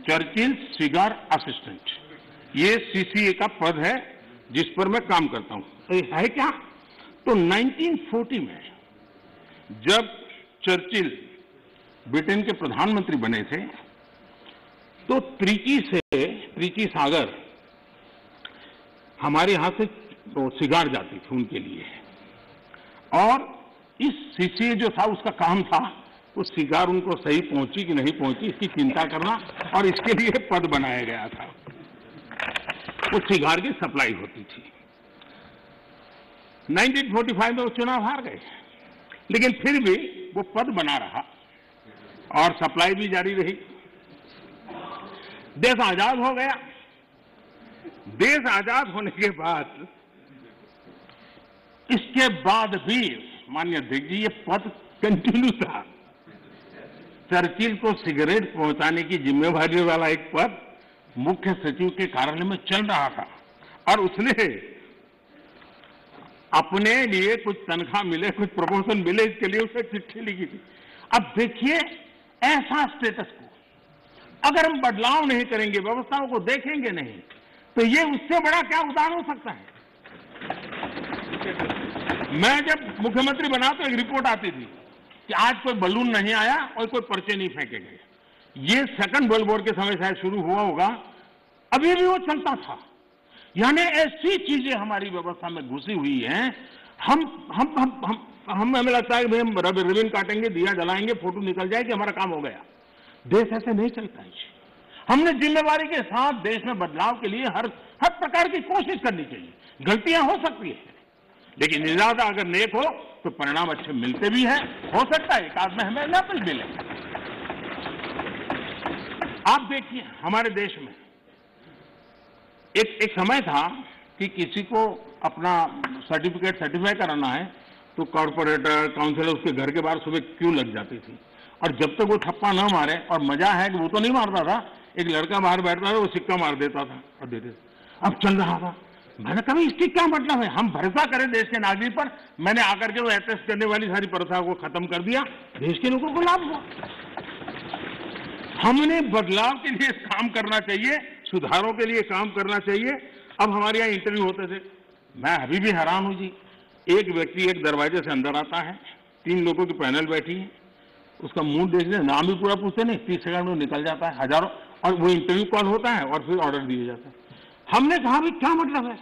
Speaker 1: Churchill cigar assistant, ये सीसीए का पद है जिस पर मैं काम करता हूं। तो ये है क्या। तो 1940 में जब चर्चिल ब्रिटेन के प्रधानमंत्री बने थे तो त्रिची सागर हमारे यहां से सिगार जाती थी उनके लिए, और इस सीसीए जो था उसका काम था वो सिगार उनको सही पहुंची कि नहीं पहुंची इसकी चिंता करना, और इसके लिए पद बनाया गया था। वो सिगार की सप्लाई होती थी। 1945 में वो चुनाव हार गए, लेकिन फिर भी वो पद बना रहा और सप्लाई भी जारी रही। देश आजाद हो गया। देश आजाद होने के बाद इसके बाद भी माननीय अध्यक्ष जी ये पद कंटिन्यू था। चर्चिल को सिगरेट पहुंचाने की जिम्मेवारी वाला एक पद मुख्य सचिव के कार्यालय में चल रहा था, और उसने अपने लिए कुछ तनख्वाह मिले, कुछ प्रमोशन मिले, इसके लिए उसे चिट्ठी लिखी थी। अब देखिए ऐसा स्टेटस को अगर हम बदलाव नहीं करेंगे, व्यवस्थाओं को देखेंगे नहीं, तो ये उससे बड़ा क्या उदाहरण हो सकता है। मैं जब मुख्यमंत्री बना तो एक रिपोर्ट आती थी कि आज कोई बलून नहीं आया और कोई पर्चे नहीं फेंके गए। ये सेकंड वर्ल्ड वॉर के समय शायद शुरू हुआ होगा, अभी भी वो चलता था। यानी ऐसी चीजें हमारी व्यवस्था में घुसी हुई हैं। हमें लगता है कि हम रिबन काटेंगे, दिया जलाएंगे, फोटो निकल जाएगी, हमारा काम हो गया। देश ऐसे नहीं चलता है। हमने जिम्मेवारी के साथ देश में बदलाव के लिए हर प्रकार की कोशिश करनी चाहिए। गलतियां हो सकती है, लेकिन इरादा अगर नेक हो तो परिणाम अच्छे मिलते भी हैं। हो सकता है एक आध में हमें न कुछ मिले। आप देखिए हमारे देश में एक समय था कि किसी को अपना सर्टिफिकेट सर्टिफाई कराना है तो कॉर्पोरेटर काउंसिलर उसके घर के बाहर सुबह क्यों लग जाती थी, और जब तक वो ठप्पा न मारे, और मजा है कि वो तो नहीं मारता था, एक लड़का बाहर बैठता था वो सिक्का मार देता था और देते। अब चल रहा था। मैंने कहा इसकी क्या मतलब है, हम भरोसा करें देश के नागरिक पर। मैंने आकर के वो अटेस्ट करने वाली सारी प्रथा को खत्म कर दिया, देश के लोगों को लाभ हुआ। हमने बदलाव के लिए काम करना चाहिए, सुधारों के लिए काम करना चाहिए। अब हमारे यहाँ इंटरव्यू होते थे, मैं अभी भी हैरान हूं जी। एक व्यक्ति एक दरवाजे से अंदर आता है, 3 लोगों की पैनल बैठी है, उसका मुंह देखने नाम भी पूरा पूछते नहीं, 30 सेकंड में निकल जाता है। हजारों और वो इंटरव्यू कॉल होता है और फिर ऑर्डर दिए जाता है। हमने कहा भाई क्या मतलब है,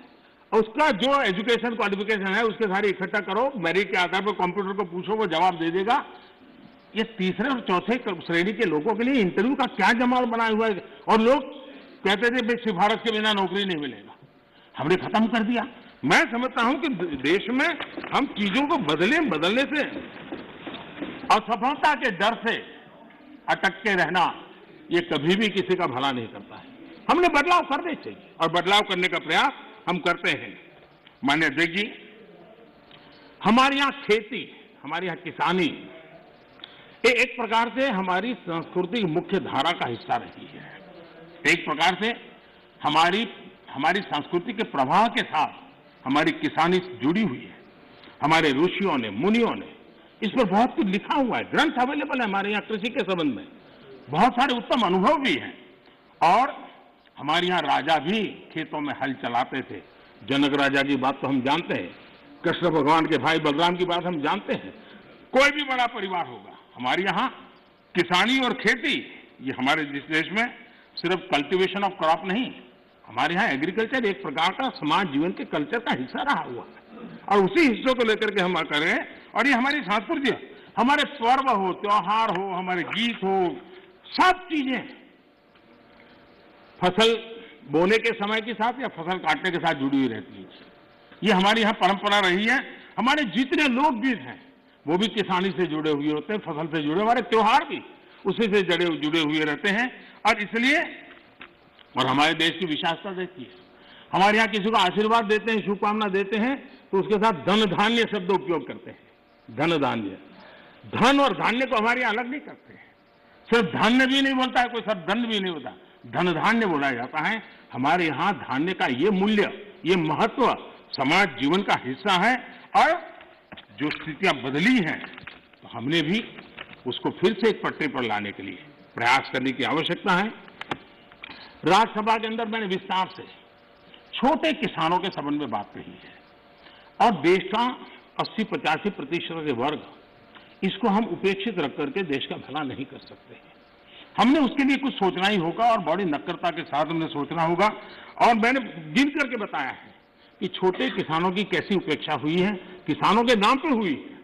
Speaker 1: उसका जो एजुकेशन क्वालिफिकेशन है उसके सारे इकट्ठा करो, मेरिट के आधार पर कंप्यूटर को पूछो, वो जवाब दे देगा। ये तीसरे और चौथे श्रेणी के लोगों के लिए इंटरव्यू का क्या जमाल बनाया हुआ है। और लोग कहते थे भाई सिफारिश के बिना नौकरी नहीं मिलेगा, हमने खत्म कर दिया। मैं समझता हूं कि देश में हम चीजों को बदलने से, असफलता के डर से अटक के रहना ये कभी भी किसी का भला नहीं करता है। हमने बदलाव करने चाहिए और बदलाव करने का प्रयास हम करते हैं। माननीय अध्यक्ष जी, हमारे यहाँ खेती, हमारे यहाँ किसानी ये एक प्रकार से हमारी संस्कृति की मुख्य धारा का हिस्सा रही है। एक प्रकार से हमारी संस्कृति के प्रवाह के साथ हमारी किसानी जुड़ी हुई है। हमारे ऋषियों ने, मुनियों ने इस पर बहुत कुछ लिखा हुआ है, ग्रंथ अवेलेबल है हमारे यहाँ कृषि के संबंध में, बहुत सारे उत्तम अनुभव भी हैं। और हमारे यहाँ राजा भी खेतों में हल चलाते थे। जनक राजा की बात तो हम जानते हैं, कृष्ण भगवान के भाई बलराम की बात हम जानते हैं। कोई भी बड़ा परिवार होगा, हमारे यहाँ किसानी और खेती ये हमारे देश में सिर्फ कल्टीवेशन ऑफ क्रॉप नहीं, हमारे यहाँ एग्रीकल्चर एक प्रकार का समाज जीवन के कल्चर का हिस्सा रहा हुआ है और उसी हिस्सों को लेकर के हम करें। और ये हमारी संस्कृति है, हमारे पर्व हो, त्योहार हो, हमारे गीत हो, सब चीजें फसल बोने के समय के साथ या फसल काटने के साथ जुड़ी हुई रहती है। ये हमारी यहाँ परंपरा रही है। हमारे जितने लोकगीत हैं वो भी किसानी से जुड़े हुए होते हैं, फसल से जुड़े। हमारे त्योहार भी उसी से जुड़े हुए रहते हैं। और इसलिए, और हमारे देश की विशेषता देखिए, हमारे यहाँ किसी को आशीर्वाद देते हैं, शुभकामना देते हैं तो उसके साथ धन धान्य शब्द उपयोग करते हैं। धन धान्य, धन और धान्य को हमारे यहाँ अलग नहीं करते हैं। सिर्फ धान्य भी नहीं बोलता है कोई, सिर्फ धन भी नहीं होता, धन धान्य बोला जाता है। हमारे यहाँ धान्य का ये मूल्य, ये महत्व समाज जीवन का हिस्सा है। और जो स्थितियां बदली हैं तो हमने भी उसको फिर से एक पटरी पर लाने के लिए प्रयास करने की आवश्यकता है। राज्यसभा के अंदर मैंने विस्तार से छोटे किसानों के संबंध में बात कही है और देश का 80-85% वर्ग, इसको हम उपेक्षित रख करके देश का भला नहीं कर सकते। हमने उसके लिए कुछ सोचना ही होगा और बड़ी नक्करता के साथ हमने सोचना होगा। और मैंने गिन करके बताया है कि छोटे किसानों की कैसी उपेक्षा हुई है, किसानों के नाम पे हुई है,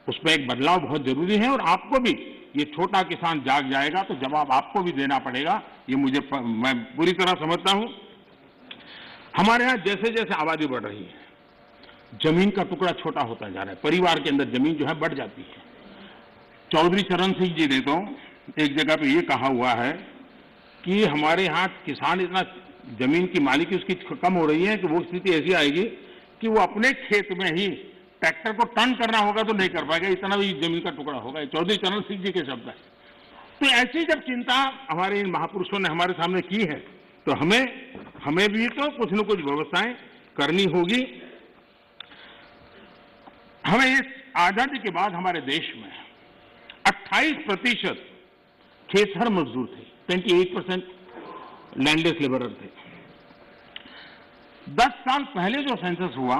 Speaker 1: उसमें एक बदलाव बहुत जरूरी है। और आपको भी, ये छोटा किसान जाग जाएगा तो जवाब आपको भी देना पड़ेगा, ये मैं पूरी तरह समझता हूं। हमारे यहाँ जैसे जैसे आबादी बढ़ रही है, जमीन का टुकड़ा छोटा होता जा रहा है, परिवार के अंदर जमीन जो है बढ़ जाती है। चौधरी चरण सिंह जी ने तो एक जगह पे ये कहा हुआ है कि हमारे यहाँ किसान इतना जमीन की मालिकी उसकी कम हो रही है कि वो स्थिति ऐसी आएगी कि वो अपने खेत में ही ट्रैक्टर को टर्न करना होगा तो नहीं कर पाएगा, इतना भी जमीन का टुकड़ा होगा। चौधरी चरण सिंह जी के शब्द है। तो ऐसी जब चिंता हमारे इन महापुरुषों ने हमारे सामने की है तो हमें भी तो कुछ न कुछ व्यवस्थाएं करनी होगी। हमें इस आजादी के बाद हमारे देश में 28% खेतहर मजदूर थे, 28% लैंडलेस लेबरर थे। 10 साल पहले जो सेंसस हुआ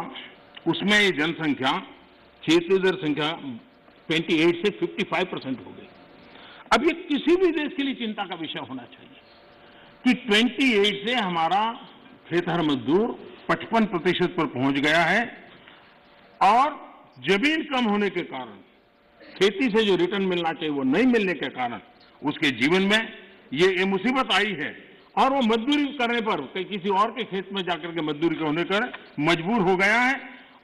Speaker 1: उसमें ये जनसंख्या, क्षेत्रीय संख्या 28 से 55% हो गई। अब ये किसी भी देश के लिए चिंता का विषय होना चाहिए कि 28 से हमारा खेतहर मजदूर 55% पर पहुंच गया है। और जमीन कम होने के कारण, खेती से जो रिटर्न मिलना चाहिए वो नहीं मिलने के कारण उसके जीवन में ये मुसीबत आई है। और वो मजदूरी करने पर, किसी और के खेत में जाकर के मजदूरी करने पर मजबूर हो गया है।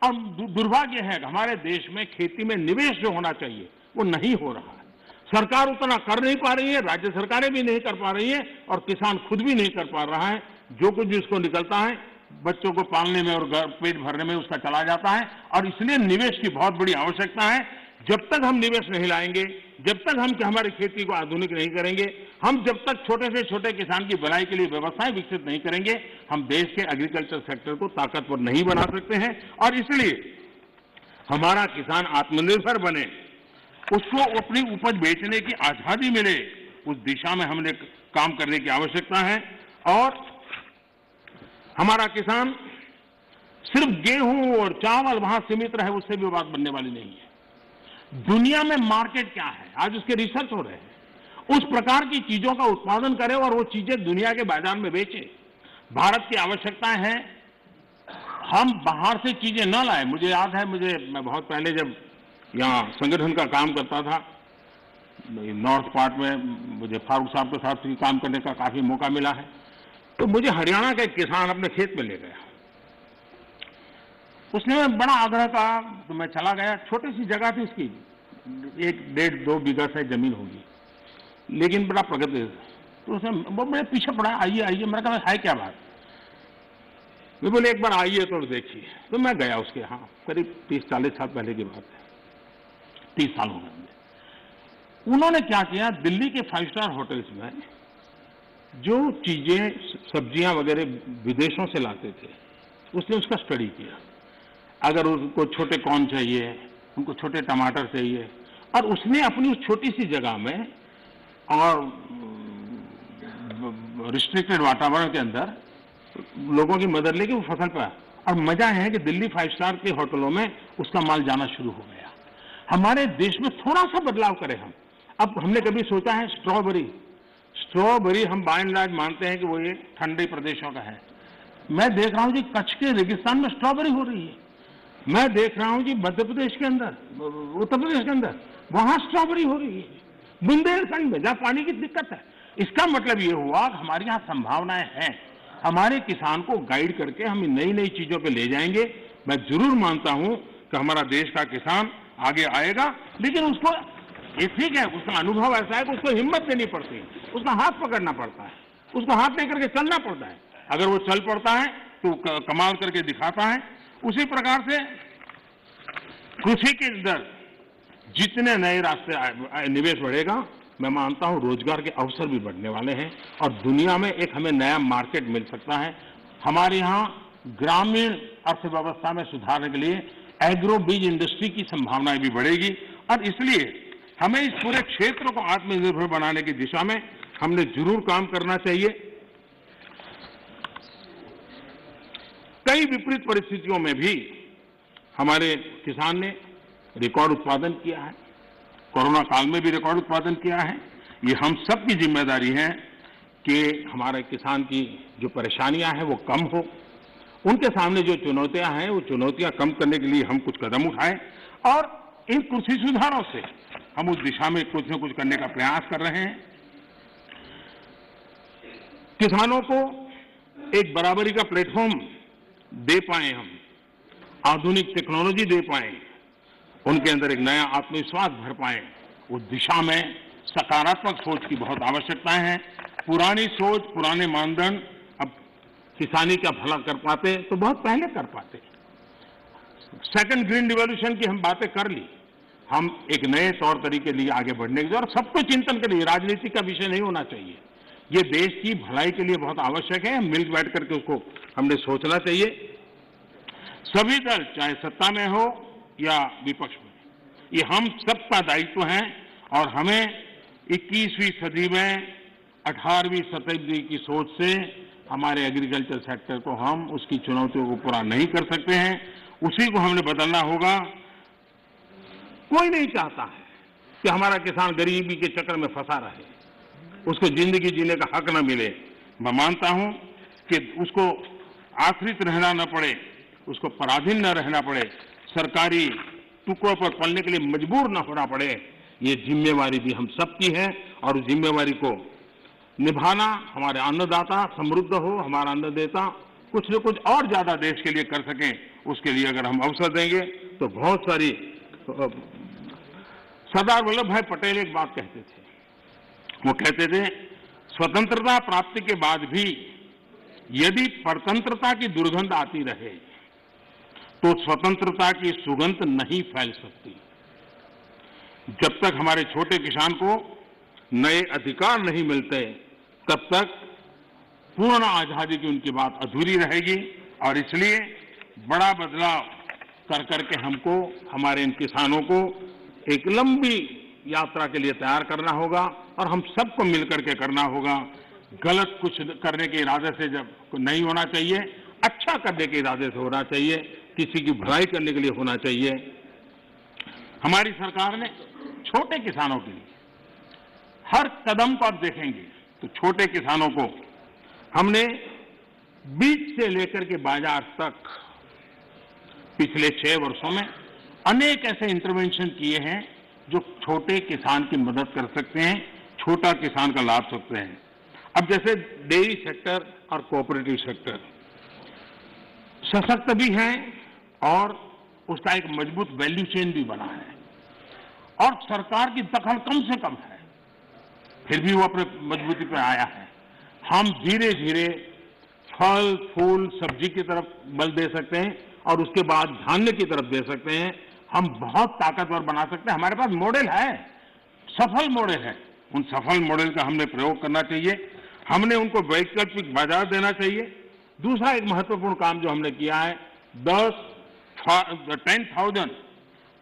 Speaker 1: और दुर्भाग्य है कि हमारे देश में खेती में निवेश जो होना चाहिए वो नहीं हो रहा है। सरकार उतना कर नहीं पा रही है, राज्य सरकारें भी नहीं कर पा रही है और किसान खुद भी नहीं कर पा रहा है। जो कुछ भी उसको निकलता है बच्चों को पालने में और पेट भरने में उसका चला जाता है। और इसलिए निवेश की बहुत बड़ी आवश्यकता है। जब तक हम निवेश नहीं लाएंगे, जब तक हम हमारी खेती को आधुनिक नहीं करेंगे, हम जब तक छोटे से छोटे किसान की भलाई के लिए व्यवस्थाएं विकसित नहीं करेंगे, हम देश के एग्रीकल्चर सेक्टर को ताकतवर नहीं बना सकते हैं। और इसलिए हमारा किसान आत्मनिर्भर बने, उसको अपनी उपज बेचने की आजादी मिले, उस दिशा में हमने काम करने की आवश्यकता है। और हमारा किसान सिर्फ गेहूं और चावल वहां सीमित रहे उससे भी बात बनने वाली नहीं है। दुनिया में मार्केट क्या है, आज उसके रिसर्च हो रहे हैं उस प्रकार की चीजों का उत्पादन करें और वो चीजें दुनिया के बाजार में बेचे। भारत की आवश्यकता है हम बाहर से चीजें न लाएं। मुझे याद है, मैं बहुत पहले जब यहाँ संगठन का काम करता था नॉर्थ पार्ट में, मुझे फारूक साहब के साथ भी काम करने का काफी मौका मिला है। तो मुझे हरियाणा का एक किसान अपने खेत में ले गया। उसने बड़ा आग्रह कहा तो मैं चला गया। छोटी सी जगह थी इसकी, 1-1.5-2 बीघा से जमीन होगी, लेकिन बड़ा प्रगति। तो उसने वो मेरे पीछे पड़ा, आइए आइए। मैंने कहा है क्या बात? वे बोले एक बार आइए तो देखिए। तो मैं गया उसके यहाँ, करीब 30-40 साल पहले की बात है, 30 साल हो गए। उन्होंने क्या किया, दिल्ली के 5 स्टार होटल्स में जो चीजें सब्जियां वगैरह विदेशों से लाते थे, उसने उसका स्टडी किया। अगर उनको छोटे कॉर्न चाहिए, उनको छोटे टमाटर चाहिए, और उसने अपनी उस छोटी सी जगह में और रिस्ट्रिक्टेड वातावरण के अंदर लोगों की मदद लेके वो फसल पाया। और मजा है कि दिल्ली 5 स्टार के होटलों में उसका माल जाना शुरू हो गया। हमारे देश में थोड़ा सा बदलाव करें हम। अब हमने कभी सोचा है स्ट्रॉबेरी हम बाय एंड लार्ज मानते हैं कि वो ये ठंडे प्रदेशों का है। मैं देख रहा हूं जी कच्छ के रेगिस्तान में स्ट्रॉबेरी हो रही है। मैं देख रहा हूं जी मध्य प्रदेश के अंदर, उत्तर प्रदेश के अंदर, वहां स्ट्रॉबेरी हो रही है। बुंदेलखंड में जहां पानी की दिक्कत है। इसका मतलब ये हुआ कि हमारे यहाँ संभावनाएं हैं। हमारे किसान को गाइड करके हम नई नई चीजों पे ले जाएंगे। मैं जरूर मानता हूं कि हमारा देश का किसान आगे आएगा, लेकिन उसको ये ठीक है, उसका अनुभव ऐसा है कि उसको हिम्मत देनी पड़ती है, उसका हाथ पकड़ना पड़ता है, उसको हाथ लेकर के चलना पड़ता है। अगर वो चल पड़ता है तो कमाल करके दिखाता है। उसी प्रकार से कृषि के अंदर जितने नए रास्ते निवेश बढ़ेगा, मैं मानता हूं रोजगार के अवसर भी बढ़ने वाले हैं और दुनिया में एक हमें नया मार्केट मिल सकता है। हमारे यहाँ ग्रामीण अर्थव्यवस्था में सुधारने के लिए एग्रो बीज इंडस्ट्री की संभावनाएं भी बढ़ेगी और इसलिए हमें इस पूरे क्षेत्र को आत्मनिर्भर बनाने की दिशा में हमने जरूर काम करना चाहिए। कई विपरीत परिस्थितियों में भी हमारे किसान ने रिकॉर्ड उत्पादन किया है। कोरोना काल में भी रिकॉर्ड उत्पादन किया है। ये हम सब की जिम्मेदारी है कि हमारे किसान की जो परेशानियां हैं वो कम हो। उनके सामने जो चुनौतियां हैं वो चुनौतियां कम करने के लिए हम कुछ कदम उठाएं और इन कृषि सुधारों से हम उस दिशा में कुछ न कुछ करने का प्रयास कर रहे हैं। किसानों को एक बराबरी का प्लेटफॉर्म दे पाए, हम आधुनिक टेक्नोलॉजी दे पाए, उनके अंदर एक नया आत्मविश्वास भर पाए, उस दिशा में सकारात्मक सोच की बहुत आवश्यकता है। पुरानी सोच, पुराने मानदंड अब किसानी का भला कर पाते तो बहुत पहले कर पाते। सेकंड ग्रीन रिवॉल्यूशन की हम बातें कर ली, हम एक नए तौर तरीके लिए आगे बढ़ने की और सबको चिंतन के लिए राजनीति का विषय नहीं होना चाहिए। ये देश की भलाई के लिए बहुत आवश्यक है। मिल बैठ करके उसको हमने सोचना चाहिए। सभी दल चाहे सत्ता में हो या विपक्ष में, ये हम सबका दायित्व है और हमें 21वीं सदी में 18वीं शताब्दी की सोच से हमारे एग्रीकल्चर सेक्टर को हम उसकी चुनौतियों को पूरा नहीं कर सकते हैं। उसी को हमने बदलना होगा। कोई नहीं चाहता है कि हमारा किसान गरीबी के चक्कर में फंसा रहे, उसको जिंदगी जीने का हक न मिले। मैं मानता हूं कि उसको आश्रित रहना न पड़े, उसको पराधीन न रहना पड़े, सरकारी टुकड़ों पर पलने के लिए मजबूर न होना पड़े। ये जिम्मेवारी भी हम सबकी है और उस जिम्मेवारी को निभाना, हमारे अन्नदाता समृद्ध हो, हमारा अन्नदाता कुछ न कुछ और ज्यादा देश के लिए कर सकें, उसके लिए अगर हम अवसर देंगे तो बहुत सारी। सरदार वल्लभ भाई पटेल एक बात कहते थे, वो कहते थे स्वतंत्रता प्राप्ति के बाद भी यदि परतंत्रता की दुर्गंध आती रहे तो स्वतंत्रता की सुगंध नहीं फैल सकती। जब तक हमारे छोटे किसान को नए अधिकार नहीं मिलते तब तक पूर्ण आजादी की उनकी बात अधूरी रहेगी और इसलिए बड़ा बदलाव कर करके हमको हमारे इन किसानों को एक लंबी यात्रा के लिए तैयार करना होगा और हम सबको मिलकर के करना होगा। गलत कुछ करने के इरादे से जब नहीं होना चाहिए, अच्छा करने के इरादे से होना चाहिए, किसी की भलाई करने के लिए होना चाहिए। हमारी सरकार ने छोटे किसानों के लिए हर कदम को आप देखेंगे तो छोटे किसानों को हमने बीज से लेकर के बाजार तक पिछले 6 वर्षों में अनेक ऐसे इंटरवेंशन किए हैं जो छोटे किसान की मदद कर सकते हैं, छोटा किसान का लाभ सकते हैं। अब जैसे डेयरी सेक्टर और कोऑपरेटिव सेक्टर सशक्त भी है और उसका एक मजबूत वैल्यू चेन भी बना है और सरकार की दखल कम से कम है, फिर भी वो अपने मजबूती पर आया है। हम धीरे धीरे फल फूल सब्जी की तरफ बल दे सकते हैं और उसके बाद धान्य की तरफ दे सकते हैं। हम बहुत ताकतवर बना सकते हैं। हमारे पास मॉडल है, सफल मॉडल है। उन सफल मॉडल का हमने प्रयोग करना चाहिए। हमने उनको वैकल्पिक बाजार देना चाहिए। दूसरा एक महत्वपूर्ण काम जो हमने किया है 10,000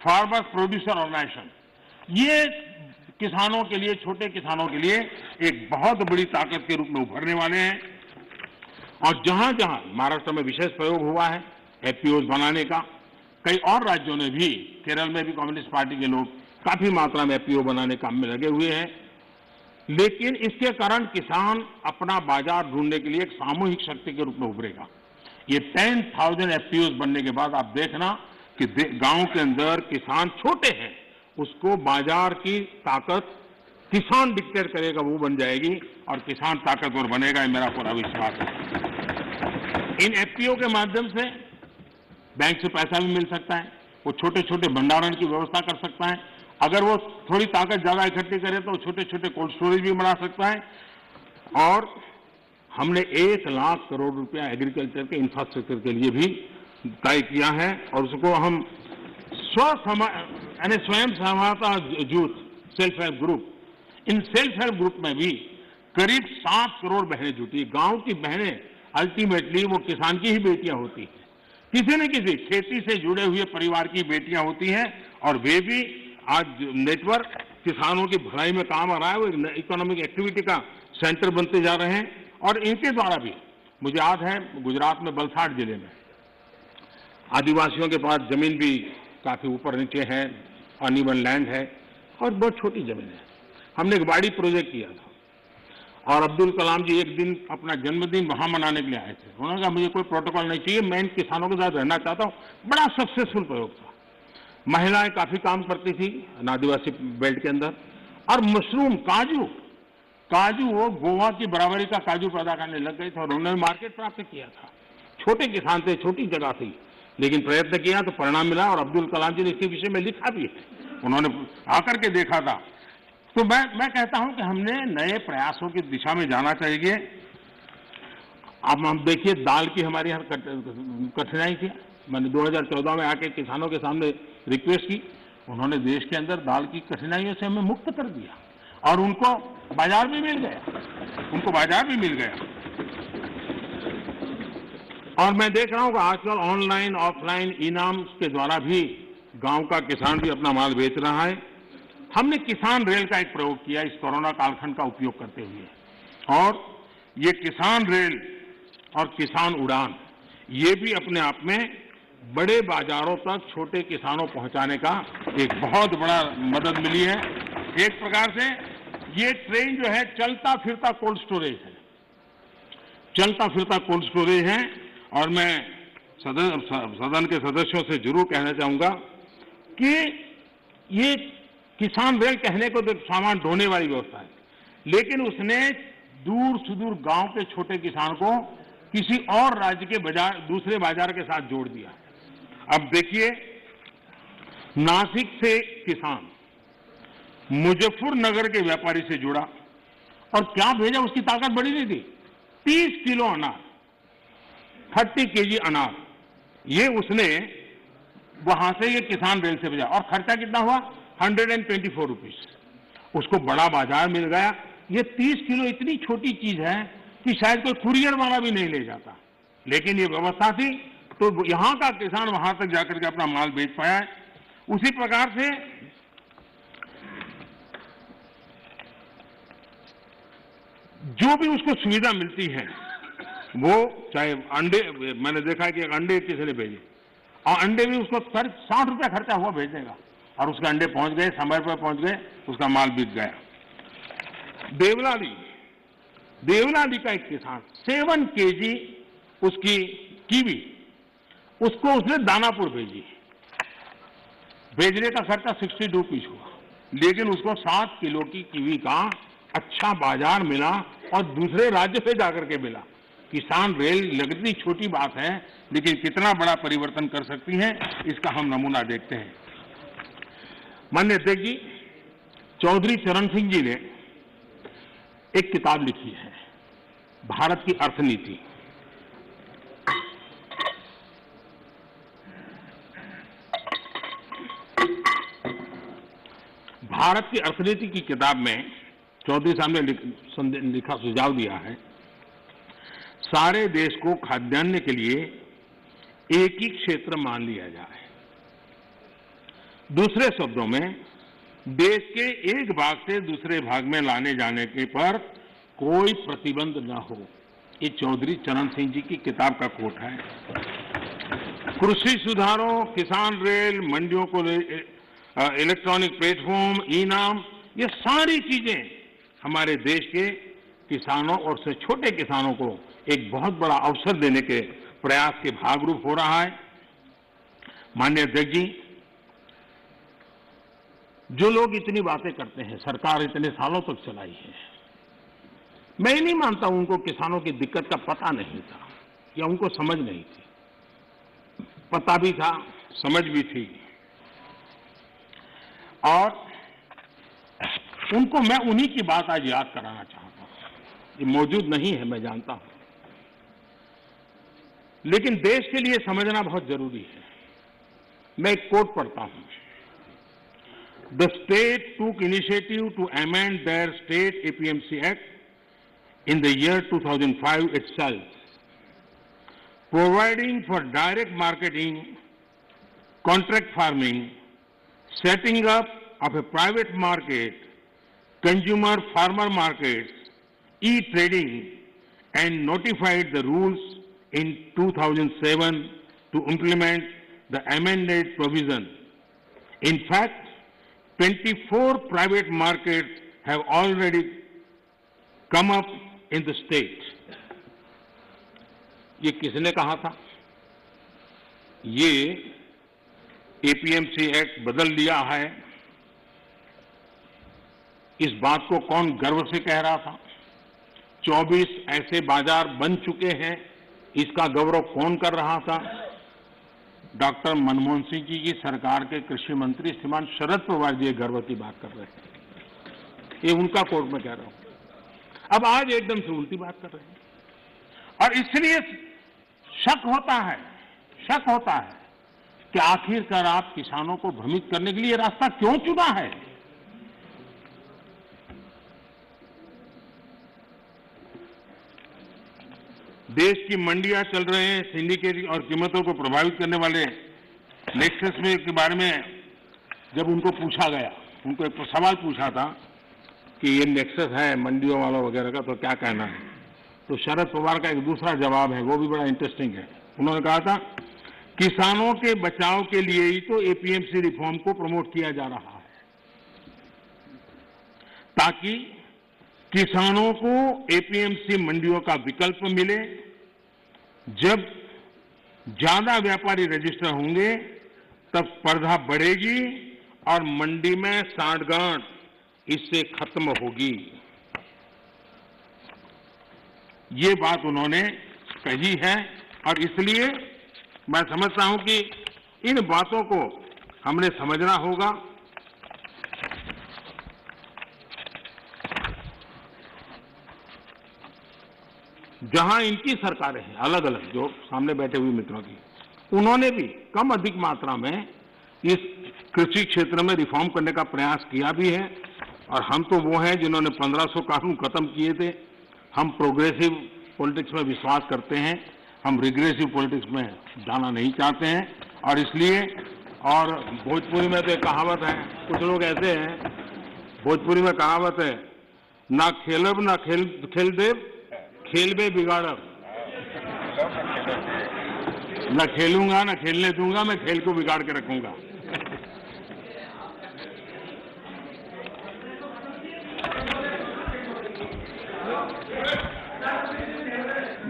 Speaker 1: फार्मर्स प्रोड्यूसर ऑर्गेनाइजेशन, ये किसानों के लिए, छोटे किसानों के लिए एक बहुत बड़ी ताकत के रूप में उभरने वाले हैं। और जहां जहां महाराष्ट्र में विशेष प्रयोग हुआ है एफपीओ बनाने का, कई और राज्यों ने भी, केरल में भी कम्युनिस्ट पार्टी के लोग काफी मात्रा में एफपीओ बनाने काम में लगे हुए हैं। लेकिन इसके कारण किसान अपना बाजार ढूंढने के लिए एक सामूहिक शक्ति के रूप में उभरेगा। ये 10,000 एफपीओ बनने के बाद आप देखना कि गांव के अंदर किसान छोटे हैं, उसको बाजार की ताकत किसान डिक्टेट करेगा, वो बन जाएगी और किसान ताकतवर बनेगा, ये मेरा पूरा विश्वास है। इन एफपीओ के माध्यम से बैंक से पैसा भी मिल सकता है, वो छोटे छोटे भंडारण की व्यवस्था कर सकता है। अगर वो थोड़ी ताकत ज्यादा इकट्ठी करे तो छोटे छोटे कोल्ड स्टोरेज भी बना सकता है। और हमने 1 लाख करोड़ रुपया एग्रीकल्चर के इंफ्रास्ट्रक्चर के लिए भी तय किया है और उसको हम स्वयं सहायता जूथ सेल्फ हेल्प ग्रुप, इन सेल्फ हेल्प ग्रुप में भी करीब 7 करोड़ बहनें जुटी। गांव की बहनें अल्टीमेटली वो किसान की ही बेटियां होती हैं, किसी न किसी खेती से जुड़े हुए परिवार की बेटियां होती हैं और वे भी आज नेटवर्क किसानों की भलाई में काम आ रहा है, वो इकोनॉमिक एक्टिविटी का सेंटर बनते जा रहे हैं। और इनके द्वारा भी मुझे याद है गुजरात में वलसाड जिले में आदिवासियों के पास जमीन भी काफी ऊपर नीचे है, अनइवन लैंड है और बहुत छोटी जमीन है। हमने एक बाड़ी प्रोजेक्ट किया था और अब्दुल कलाम जी एक दिन अपना जन्मदिन वहां मनाने के लिए आए थे। उन्होंने कहा मुझे कोई प्रोटोकॉल नहीं चाहिए, मैं इन किसानों के साथ रहना चाहता हूं। बड़ा सक्सेसफुल प्रयोग था। महिलाएं काफी काम करती थी आदिवासी बेल्ट के अंदर और मशरूम, काजू वो गोवा की बराबरी का काजू पैदा करने लग गए थे और उन्होंने मार्केट प्राप्त किया था। छोटे किसान थे, छोटी जगह थी, लेकिन प्रयत्न किया तो परिणाम मिला और अब्दुल कलाम जी ने इसके विषय में लिखा भी है, उन्होंने आकर के देखा था। तो मैं कहता हूं कि हमने नए प्रयासों की दिशा में जाना चाहिए। अब हम देखिए दाल की हमारे यहाँ कठिनाई थी। मैंने 2014 में आके किसानों के सामने रिक्वेस्ट की, उन्होंने देश के अंदर दाल की कठिनाइयों से हमें मुक्त कर दिया और उनको बाजार भी मिल गया, और मैं देख रहा हूं कि आजकल ऑनलाइन ऑफलाइन इनाम के द्वारा भी गांव का किसान भी अपना माल बेच रहा है। हमने किसान रेल का एक प्रयोग किया इस कोरोना कालखंड का उपयोग करते हुए, और ये किसान रेल और किसान उड़ान ये भी अपने आप में बड़े बाजारों तक छोटे किसानों पहुंचाने का एक बहुत बड़ा मदद मिली है। एक प्रकार से ये ट्रेन जो है चलता फिरता कोल्ड स्टोरेज है। और मैं सदन के सदस्यों से जरूर कहना चाहूंगा कि ये किसान रेल कहने को तो सामान ढोने वाली व्यवस्था है, लेकिन उसने दूर सुदूर गांव के छोटे किसान को किसी और राज्य के बाजार, दूसरे बाजार के साथ जोड़ दिया। अब देखिए नासिक से किसान मुजफ्फरनगर के व्यापारी से जुड़ा और क्या भेजा, उसकी ताकत बड़ी नहीं थी। 30 किलो अनार, 30 केजी अनार, ये उसने वहां से ये किसान रेल से भेजा और खर्चा कितना हुआ 124 रुपीज। उसको बड़ा बाजार मिल गया। ये 30 किलो इतनी छोटी चीज है कि शायद कोई कुरियर वाला भी नहीं ले जाता, लेकिन ये व्यवस्था थी तो यहां का किसान वहां तक जाकर के अपना माल बेच पाया है। उसी प्रकार से जो भी उसको सुविधा मिलती है, वो चाहे अंडे, मैंने देखा कि एक अंडे किसी ने भेजे और अंडे भी उसको 60 रुपया खर्चा हुआ भेजने का और उसके अंडे पहुंच गए, समय पर पहुंच गए, उसका माल बिक गया। देवलाली का एक किसान 7 kg उसकी कीवी, उसको उसने दानापुर भेजी। भेजने का खर्चा 60 रुपीज हुआ, लेकिन उसको 7 किलो की कीवी का अच्छा बाजार मिला और दूसरे राज्य से जाकर के मिला। किसान रेल लगती छोटी बात है, लेकिन कितना बड़ा परिवर्तन कर सकती है, इसका हम नमूना देखते हैं। माननीय अध्यक्ष जी, चौधरी चरण सिंह जी ने एक किताब लिखी है, भारत की अर्थनीति। भारत की अर्थनीति की किताब में चौधरी साहब ने लिखा सुझाव दिया है, सारे देश को खाद्यान्न के लिए एक ही क्षेत्र मान लिया जाए। दूसरे शब्दों में, देश के एक भाग से दूसरे भाग में लाने जाने के पर कोई प्रतिबंध न हो। ये चौधरी चरण सिंह जी की किताब का कोट है। कृषि सुधारों, किसान रेल, मंडियों को इलेक्ट्रॉनिक प्लेटफॉर्म, ई-नाम, ये सारी चीजें हमारे देश के किसानों और से छोटे किसानों को एक बहुत बड़ा अवसर देने के प्रयास के भागरूप हो रहा है। माननीय अध्यक्ष जी, जो लोग इतनी बातें करते हैं, सरकार इतने सालों तक चलाई है, मैं नहीं मानता उनको किसानों की दिक्कत का पता नहीं था या उनको समझ नहीं थी। पता भी था, समझ भी थी, और उनको मैं उन्हीं की बात आज याद कराना चाहता हूं। ये मौजूद नहीं है, मैं जानता हूं, लेकिन देश के लिए समझना बहुत जरूरी है। मैं एक कोट पढ़ता हूं। The state took initiative to amend their state APMC Act in the year 2005 itself, providing for direct marketing, contract farming, setting up of a private market, consumer farmer markets, e-trading, and notified the rules in 2007 to implement the amended provision. In fact, 24 private markets have already come up in the state. ये किसने कहा था? ये APMC act बदल लिया है। इस बात को कौन गर्व से कह रहा था? 24 ऐसे बाजार बन चुके हैं, इसका गौरव कौन कर रहा था? डॉक्टर मनमोहन सिंह जी की सरकार के कृषि मंत्री श्रीमान शरद पवार जी गर्व की बात कर रहे हैं। ये उनका कोर्ट में कह रहा हूं। अब आज एकदम से उल्टी बात कर रहे हैं, और इसलिए शक होता है कि आखिरकार आप किसानों को भ्रमित करने के लिए रास्ता क्यों चुना है? देश की मंडियां चल रहे हैं, सिंडिकेट और कीमतों को प्रभावित करने वाले नेक्सस में के बारे में जब उनको पूछा गया, उनको एक सवाल पूछा था कि ये नेक्सस है मंडियों वालों वगैरह का, तो क्या कहना है? तो शरद पवार का एक दूसरा जवाब है, वो भी बड़ा इंटरेस्टिंग है। उन्होंने कहा था, किसानों के बचाव के लिए ही तो एपीएमसी रिफॉर्म को प्रमोट किया जा रहा है, ताकि किसानों को एपीएमसी मंडियों का विकल्प मिले। जब ज्यादा व्यापारी रजिस्टर होंगे तब स्पर्धा बढ़ेगी और मंडी में सांठगांठ इससे खत्म होगी। ये बात उन्होंने कही है, और इसलिए मैं समझता हूं कि इन बातों को हमने समझना होगा। जहां इनकी सरकारें हैं अलग अलग, जो सामने बैठे हुए मित्रों की, उन्होंने भी कम अधिक मात्रा में इस कृषि क्षेत्र में रिफॉर्म करने का प्रयास किया भी है, और हम तो वो हैं जिन्होंने 1500 कानून खत्म किए थे। हम प्रोग्रेसिव पॉलिटिक्स में विश्वास करते हैं, हम रिग्रेसिव पॉलिटिक्स में जाना नहीं चाहते हैं, और इसलिए, और भोजपुरी में तो एक कहावत है, कुछ लोग ऐसे हैं, भोजपुरी में कहावत है, ना खेलब ना खेल देव, खेल में बिगाड़ब। न खेलूंगा न खेलने दूंगा, मैं खेल को बिगाड़ के रखूंगा।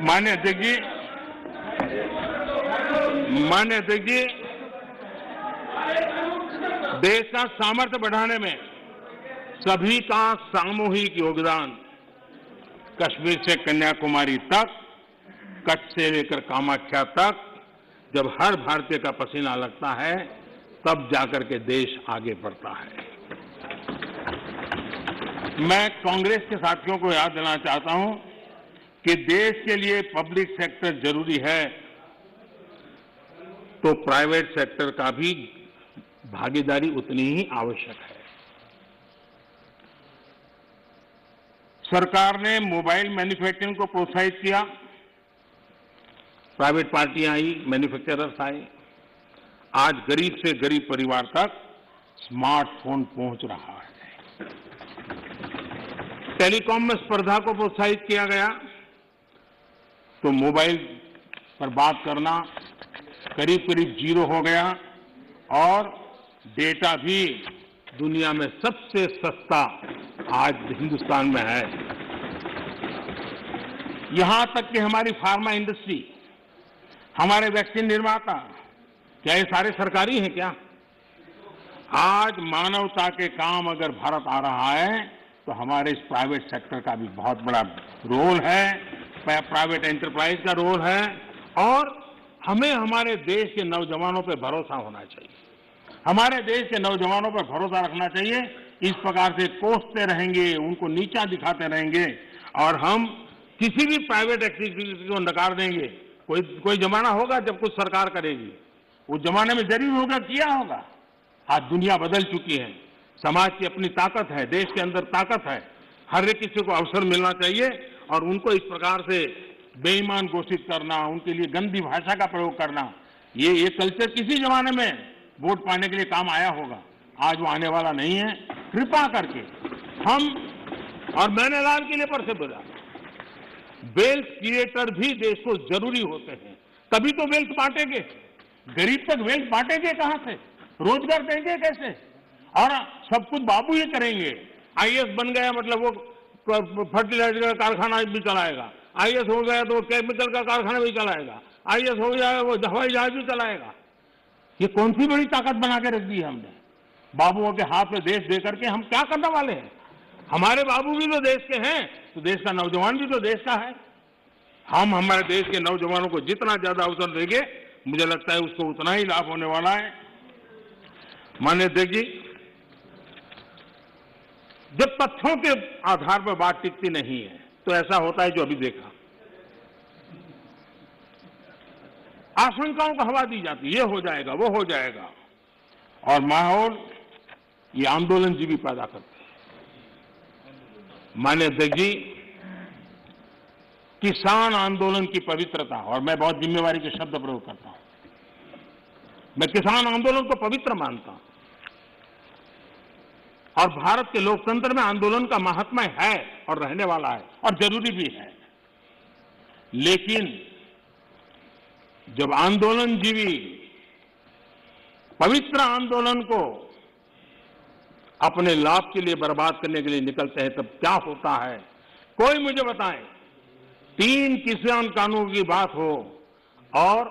Speaker 1: माननीय अध्यक्ष जी, देश का सामर्थ्य बढ़ाने में सभी का सामूहिक योगदान, कश्मीर से कन्याकुमारी तक, कच्छ से लेकर कामाख्या तक, जब हर भारतीय का पसीना लगता है तब जाकर के देश आगे बढ़ता है। मैं कांग्रेस के साथियों को याद दिलाना चाहता हूं कि देश के लिए पब्लिक सेक्टर जरूरी है तो प्राइवेट सेक्टर का भी भागीदारी उतनी ही आवश्यक है। सरकार ने मोबाइल मैन्युफैक्चरिंग को प्रोत्साहित किया, प्राइवेट पार्टियां आई, मैन्युफैक्चरर्स आए। आज गरीब से गरीब परिवार तक स्मार्टफोन पहुंच रहा है। टेलीकॉम में स्पर्धा को प्रोत्साहित किया गया तो मोबाइल पर बात करना करीब करीब जीरो हो गया और डेटा भी दुनिया में सबसे सस्ता आज हिंदुस्तान में है। यहां तक कि हमारी फार्मा इंडस्ट्री, हमारे वैक्सीन निर्माता, क्या ये सारे सरकारी हैं क्या? आज मानवता के काम अगर भारत आ रहा है तो हमारे इस प्राइवेट सेक्टर का भी बहुत बड़ा रोल है, प्राइवेट एंटरप्राइज का रोल है और हमें हमारे देश के नौजवानों पर भरोसा होना चाहिए। हमारे देश के नौजवानों पर भरोसा रखना चाहिए। इस प्रकार से कोसते रहेंगे, उनको नीचा दिखाते रहेंगे और हम किसी भी प्राइवेट एक्टिविटी को नकार देंगे। कोई जमाना होगा जब कुछ सरकार करेगी, उस जमाने में जरूर होगा, किया होगा। आज दुनिया बदल चुकी है, समाज की अपनी ताकत है, देश के अंदर ताकत है। हर एक किसी को अवसर मिलना चाहिए और उनको इस प्रकार से बेईमान घोषित करना, उनके लिए गंदी भाषा का प्रयोग करना, ये कल्चर किसी जमाने में वोट पाने के लिए काम आया होगा, आज वो आने वाला नहीं है। कृपा करके हम, और मैंने लाल किले पर से बोला, वेल्थ क्रिएटर भी देश को जरूरी होते हैं, तभी तो वेल्थ बांटेंगे। गरीब तक वेल्थ बांटेंगे कहां से, रोजगार देंगे कैसे? और सब कुछ बाबू ही करेंगे। आईएएस बन गया मतलब वो फर्टिलाइजर का कारखाना भी चलाएगा, आईएएस हो गया तो वो केमिकल का कारखाना भी चलाएगा, आईएएस हो गया वो हवाई जहाज भी चलाएगा। ये कौन सी बड़ी ताकत बना के रख दी है हमने? बाबुओं के हाथ में देश दे करके हम क्या करने वाले हैं? हमारे बाबू भी तो देश के हैं, तो देश का नौजवान भी तो देश का है। हम हमारे देश के नौजवानों को जितना ज्यादा अवसर देंगे, मुझे लगता है उसको उतना ही लाभ होने वाला है। माननीय अध्यक्ष जी, जब तथ्यों के आधार पर बात टिकती नहीं है तो ऐसा होता है जो अभी देखा, आशंकाओं को हवा दी जाती है, ये हो जाएगा, वो हो जाएगा, और माहौल ये आंदोलन जी भी पैदा करते हैं। माननीय अध्यक्ष जी, किसान आंदोलन की पवित्रता, और मैं बहुत जिम्मेवारी के शब्द प्रयोग करता हूं, मैं किसान आंदोलन को पवित्र मानता हूं और भारत के लोकतंत्र में आंदोलन का महात्म्य है और रहने वाला है और जरूरी भी है। लेकिन जब आंदोलनजीवी पवित्र आंदोलन को अपने लाभ के लिए बर्बाद करने के लिए निकलते हैं, तब क्या होता है? कोई मुझे बताएं, 3 किसान कानून की बात हो और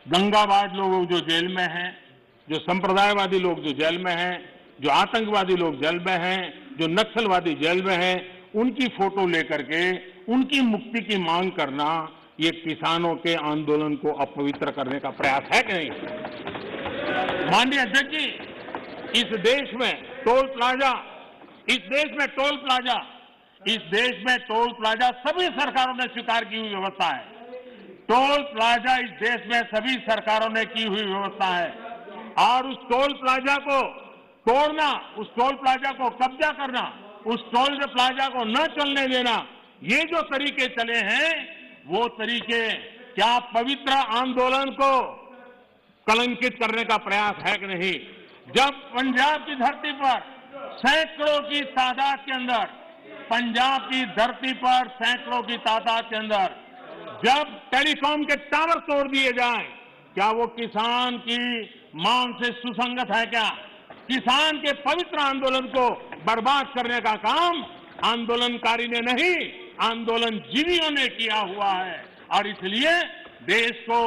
Speaker 1: दंगाबाज लोग जो जेल में हैं, जो संप्रदायवादी लोग जो जेल में हैं, जो आतंकवादी लोग जेल में हैं, जो नक्सलवादी जेल में हैं, उनकी फोटो लेकर के उनकी मुक्ति की मांग करना, ये किसानों के आंदोलन को अपवित्र करने का प्रयास है कि नहीं? माननीय अध्यक्ष जी, इस देश में टोल प्लाजा, सभी सरकारों ने स्वीकार की हुई व्यवस्था है। टोल प्लाजा इस देश में सभी सरकारों ने की हुई व्यवस्था है और उस टोल प्लाजा को तोड़ना, उस टोल प्लाजा को कब्जा करना, उस टोल प्लाजा को न चलने देना, ये जो तरीके चले हैं, वो तरीके क्या पवित्र आंदोलन को कलंकित करने का प्रयास है कि नहीं? जब पंजाब की धरती पर सैकड़ों की तादाद के अंदर, पंजाब की धरती पर सैकड़ों की तादाद के अंदर जब टेलीकॉम के टावर तोड़ दिए जाएं, क्या वो किसान की मांग से सुसंगत है? क्या किसान के पवित्र आंदोलन को बर्बाद करने का काम आंदोलनकारी ने नहीं, आंदोलन जीवियों ने किया हुआ है। और इसलिए देश को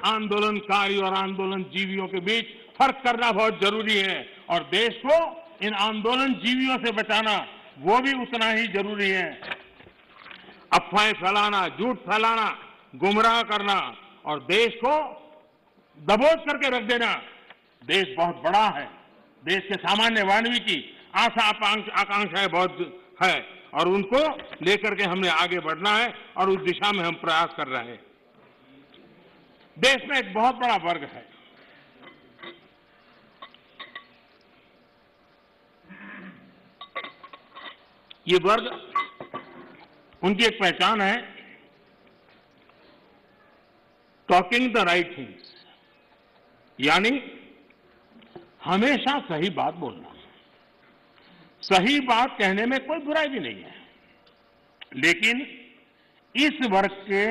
Speaker 1: आंदोलनकारी और आंदोलन जीवियों के बीच फर्क करना बहुत जरूरी है, और देश को इन आंदोलन जीवियों से बचाना वो भी उतना ही जरूरी है। अफवाहें फैलाना, झूठ फैलाना, गुमराह करना और देश को दबोच करके रख देना, देश बहुत बड़ा है, देश के सामान्य मानवी की आशा आकांक्षाएं बहुत है और उनको लेकर के हमने आगे बढ़ना है और उस दिशा में हम प्रयास कर रहे हैं। देश में एक बहुत बड़ा वर्ग है, ये वर्ग, उनकी एक पहचान है टॉकिंग द राइट थिंग्स, यानी हमेशा सही बात बोलना। सही बात कहने में कोई बुराई भी नहीं है, लेकिन इस वर्ग के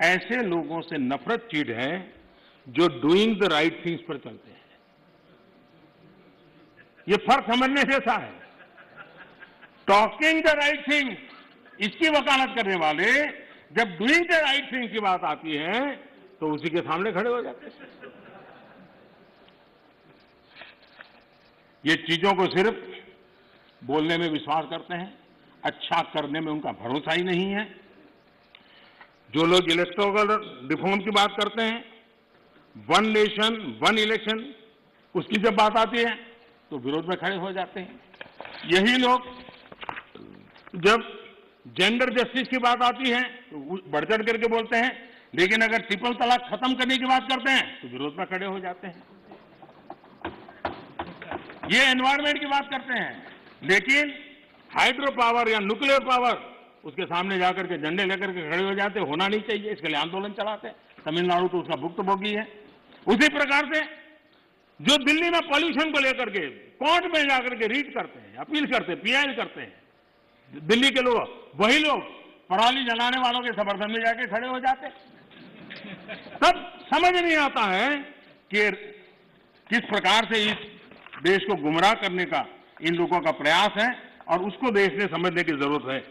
Speaker 1: ऐसे लोगों से नफरत चीड़ है जो डूइंग द राइट थिंग्स पर चलते हैं। ये फर्क समझने जैसा है। टॉकिंग द राइट थिंग, इसकी वकालत करने वाले जब डूइंग द राइट थिंग की बात आती है तो उसी के सामने खड़े हो जाते हैं। ये चीजों को सिर्फ बोलने में विश्वास करते हैं, अच्छा करने में उनका भरोसा ही नहीं है। जो लोग इलेक्टोरल रिफॉर्म की बात करते हैं, वन नेशन वन इलेक्शन, उसकी जब बात आती है तो विरोध में खड़े हो जाते हैं। यही लोग जब जेंडर जस्टिस की बात आती है तो बढ़ चढ़ करके बोलते हैं, लेकिन अगर ट्रिपल तलाक खत्म करने की बात करते हैं तो विरोध में खड़े हो जाते हैं। ये एनवायरमेंट की बात करते हैं, लेकिन हाइड्रो पावर या न्यूक्लियर पावर, उसके सामने जाकर के झंडे लेकर के खड़े हो जाते, होना नहीं चाहिए, इसके लिए आंदोलन चलाते हैं। तमिलनाडु तो उसका भुक्तभोगी है। उसी प्रकार से जो दिल्ली में पॉल्यूशन को लेकर के कोर्ट में जाकर के रीट करते हैं, अपील करते हैं, पीआई करते हैं, दिल्ली के लोग, वही लोग पराली जलाने वालों के समर्थन में जाके खड़े हो जाते। तब समझ नहीं आता है कि किस प्रकार से इस देश को गुमराह करने का इन लोगों का प्रयास है, और उसको देश ने समझने की जरूरत है।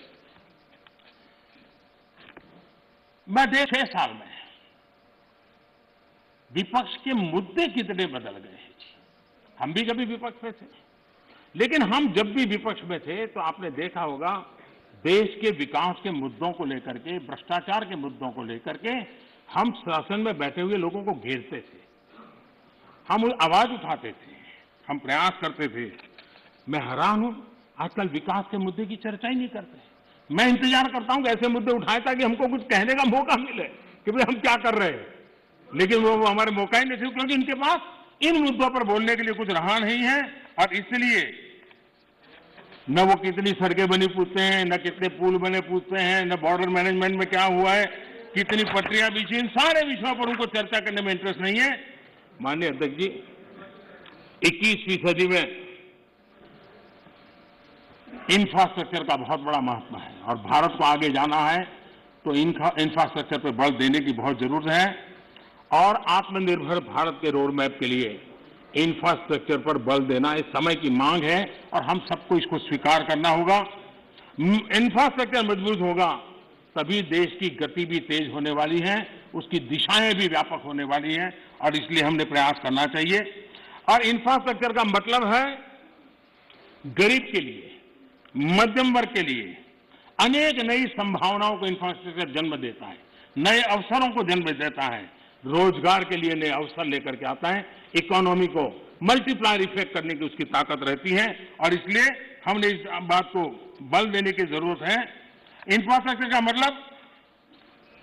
Speaker 1: मैं देश 6 साल में विपक्ष के मुद्दे कितने बदल गए हैं। हम भी कभी विपक्ष में थे, लेकिन हम जब भी विपक्ष में थे तो आपने देखा होगा देश के विकास के मुद्दों को लेकर के, भ्रष्टाचार के मुद्दों को लेकर के हम शासन में बैठे हुए लोगों को घेरते थे, हम आवाज उठाते थे, हम प्रयास करते थे। मैं हैरान हूं, आजकल विकास के मुद्दे की चर्चा ही नहीं करते। मैं इंतजार करता हूं कि ऐसे मुद्दे उठाए ताकि हमको कुछ कहने का मौका मिले कि भाई हम क्या कर रहे हैं, लेकिन वो हमारे मौका ही नहीं थे, क्योंकि उनके पास इन मुद्दों पर बोलने के लिए कुछ रहा नहीं है। और इसलिए न वो कितनी सड़कें बनी पूछते हैं, न कितने पुल बने पूछते हैं, न बॉर्डर मैनेजमेंट में क्या हुआ है, कितनी पटरियां बिछी, इन सारे विषयों पर उनको चर्चा करने में इंटरेस्ट नहीं है। माननीय अध्यक्ष जी, 21वीं सदी में इंफ्रास्ट्रक्चर का बहुत बड़ा महत्व है और भारत को आगे जाना है तो इंफ्रास्ट्रक्चर पर बल देने की बहुत जरूरत है। और आत्मनिर्भर भारत के रोड मैप के लिए इंफ्रास्ट्रक्चर पर बल देना इस समय की मांग है और हम सबको इसको स्वीकार करना होगा। इंफ्रास्ट्रक्चर मजबूत होगा तभी देश की गति भी तेज होने वाली है, उसकी दिशाएं भी व्यापक होने वाली हैं, और इसलिए हमने प्रयास करना चाहिए। और इंफ्रास्ट्रक्चर का मतलब है गरीब के लिए, मध्यम वर्ग के लिए अनेक नई संभावनाओं को इंफ्रास्ट्रक्चर जन्म देता है, नए अवसरों को जन्म देता है, रोजगार के लिए नए अवसर लेकर के आता है, इकोनॉमी को मल्टीप्लायर इफेक्ट करने की उसकी ताकत रहती है। और इसलिए हमने इस बात को बल देने की जरूरत है। इंफ्रास्ट्रक्चर का मतलब